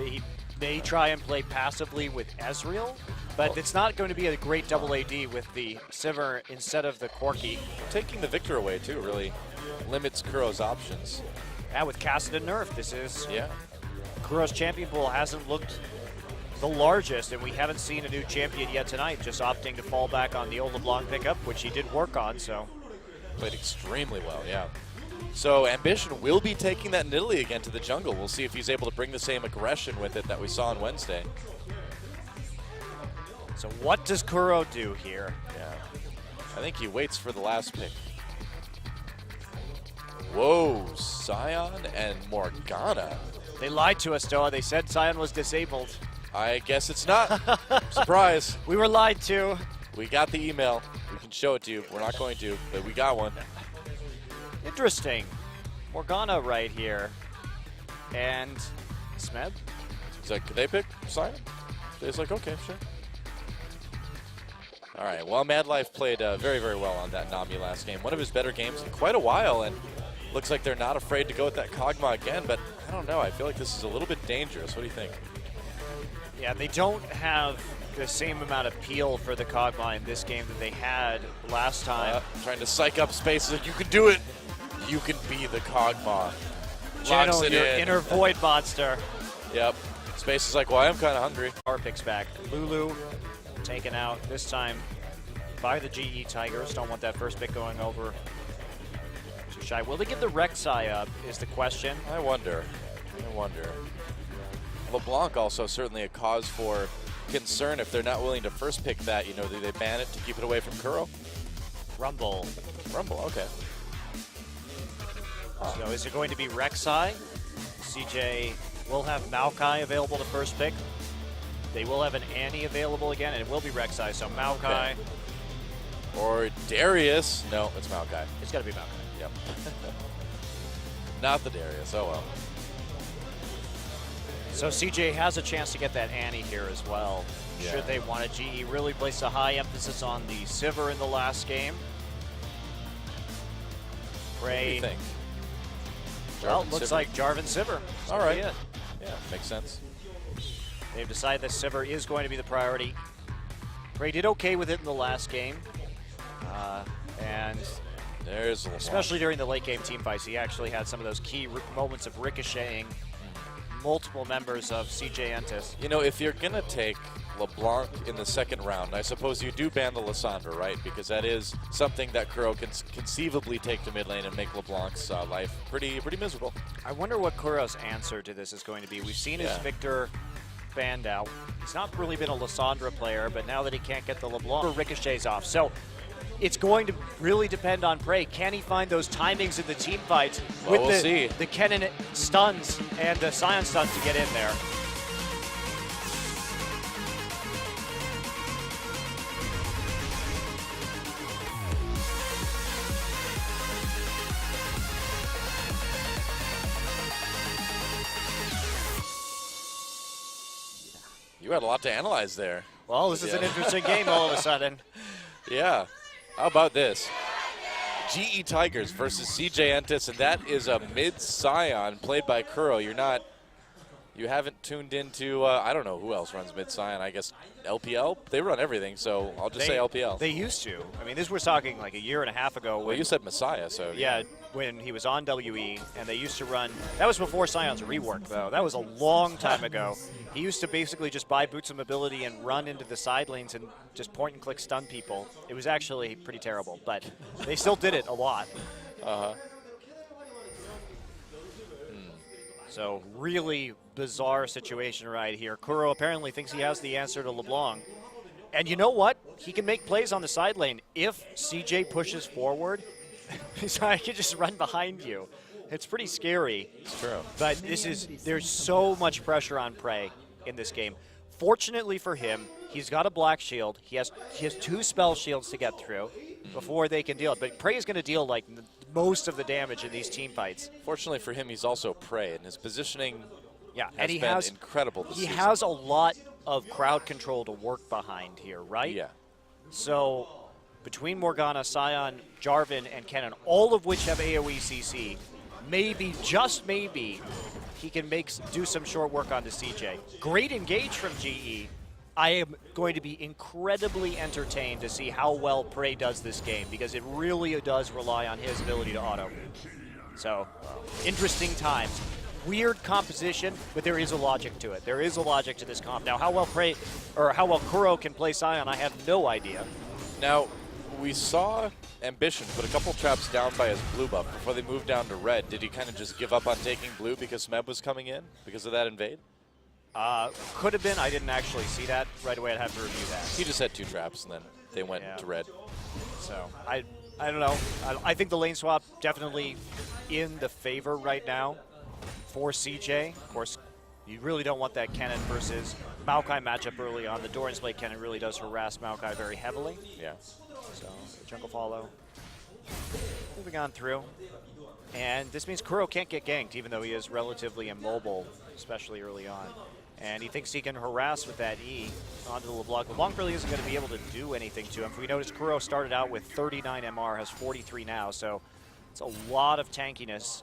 Speaker 1: He may try and play passively with Ezreal, but it's not going to be a great double AD with the Sivir instead of the Corki.
Speaker 2: Taking the Victor away too really limits Kuro's options.
Speaker 1: Yeah, with Cassid and Nerf, this is Kuro's champion pool hasn't looked the largest, and we haven't seen a new champion yet tonight. Just opting to fall back on the old LeBlanc pickup, which he did work on. So.
Speaker 2: Played extremely well, yeah. So Ambition will be taking that Nidalee again to the jungle. We'll see if he's able to bring the same aggression with it that we saw on Wednesday.
Speaker 1: So what does Kuro do here?
Speaker 2: Yeah, I think he waits for the last pick. Whoa, Sion and Morgana.
Speaker 1: They lied to us, Doa. They said Sion was disabled.
Speaker 2: I guess it's not. Surprise.
Speaker 1: We were lied to.
Speaker 2: We got the email. We can show it to you. We're not going to, but we got one.
Speaker 1: Interesting. Morgana right here. And Smeb?
Speaker 2: He's like, could they pick Sion? He's like, okay, sure. All right, well, Mad Life played very, very well on that Nami last game. One of his better games in quite a while, and looks like they're not afraid to go with that Kog'Maw again, but I don't know. I feel like this is a little bit dangerous. What do you think?
Speaker 1: Yeah, they don't have the same amount of peel for the Kog'Maw in this game that they had last time.
Speaker 2: Trying to psych up space. Like, you can do it. You can be the Kog'Maw.
Speaker 1: Channel your inner void monster.
Speaker 2: Yep. Space is like, well, I am kind of hungry.
Speaker 1: Power picks back. Lulu taken out this time by the GE Tigers. Don't want that first pick going over to Shy. Will they give the Rek'Sai up is the question.
Speaker 2: I wonder. LeBlanc also certainly a cause for concern if they're not willing to first pick that. You know, do they ban it to keep it away from Kuro?
Speaker 1: Rumble,
Speaker 2: okay.
Speaker 1: So is it going to be Rek'Sai? CJ will have Maokai available to first pick. They will have an Annie available again, and it will be Rek'Sai. So Maokai.
Speaker 2: Okay. Or Darius. No, it's Maokai.
Speaker 1: It's got to be Maokai.
Speaker 2: Yep. Not the Darius. Oh, well.
Speaker 1: So CJ has a chance to get that Annie here as well. Yeah. Should they want to. GE really placed a high emphasis on the Sivir in the last game.
Speaker 2: What do you think?
Speaker 1: Well, it looks like Jarvan Sivir.
Speaker 2: All right. Yeah, makes sense.
Speaker 1: They've decided that Sivir is going to be the priority. Prey did okay with it in the last game. And
Speaker 2: there's
Speaker 1: especially during the late game team fights, he actually had some of those key moments of ricocheting multiple members of CJ Entus.
Speaker 2: You know, if you're going to take LeBlanc in the second round, I suppose you do ban the Lissandra, right? Because that is something that Kuro can conceivably take to mid lane and make LeBlanc's life pretty miserable.
Speaker 1: I wonder what Kuro's answer to this is going to be. We've seen his Victor banned out. He's not really been a Lissandra player, but now that he can't get the LeBlanc, ricochets off. So it's going to really depend on Prey. Can he find those timings in the team fights with the Kennen stuns and the Sion stuns to get in there?
Speaker 2: You had a lot to analyze there.
Speaker 1: Well, this is an interesting game all of a sudden.
Speaker 2: Yeah. How about this? GE Tigers versus CJ Entus, and that is a mid-Sion played by Kuro. You haven't tuned into, I don't know who else runs mid-Sion. I guess LPL? They run everything, so I'll just say LPL.
Speaker 1: They used to. I mean, this we're talking like a year and a half ago.
Speaker 2: Well, you said Messiah, so.
Speaker 1: Yeah, when he was on WE, and they used to run, that was before Sion's rework, though. That was a long time ago. He used to basically just buy boots of mobility and run into the side lanes and just point and click stun people. It was actually pretty terrible, but they still did it a lot. So really bizarre situation right here. Kuro apparently thinks he has the answer to LeBlanc. And you know what? He can make plays on the side lane. If CJ pushes forward, I can just run behind you. It's pretty scary.
Speaker 2: It's true.
Speaker 1: But there's so much pressure on Prey in this game. Fortunately for him, he's got a black shield. He has 2 spell shields to get through before they can deal it. But Prey is going to deal like most of the damage in these team fights.
Speaker 2: Fortunately for him, he's also Prey, and his positioning
Speaker 1: and he
Speaker 2: has been incredible this
Speaker 1: season.
Speaker 2: season.
Speaker 1: He has a lot of crowd control to work behind here, right?
Speaker 2: Yeah.
Speaker 1: So between Morgana, Sion, Jarvan, and Kennen, all of which have AoE CC, maybe, just maybe, he can do some short work on the CJ. Great engage from GE. I am going to be incredibly entertained to see how well Prey does this game, because it really does rely on his ability to auto. So, interesting times. Weird composition, but there is a logic to it. There is a logic to this comp. Now, how well Kuro can play Sion, I have no idea.
Speaker 2: Now, we saw Ambition put a couple traps down by his blue buff before they moved down to red. Did he kind of just give up on taking blue because Smeb was coming in because of that invade?
Speaker 1: Could have been. I didn't actually see that right away. I'd have to review that.
Speaker 2: He just had 2 traps, and then they went to red.
Speaker 1: So, I don't know. I think the lane swap definitely in the favor right now for CJ. Of course, you really don't want that Kennen versus Maokai matchup early on. The Doran's Blade Kennen really does harass Maokai very heavily.
Speaker 2: Yeah.
Speaker 1: So, jungle follow. Moving on through. And this means Kuro can't get ganked, even though he is relatively immobile, especially early on. And he thinks he can harass with that E onto the LeBlanc. LeBlanc really isn't going to be able to do anything to him. If we notice, Kuro started out with 39 MR, has 43 now, so it's a lot of tankiness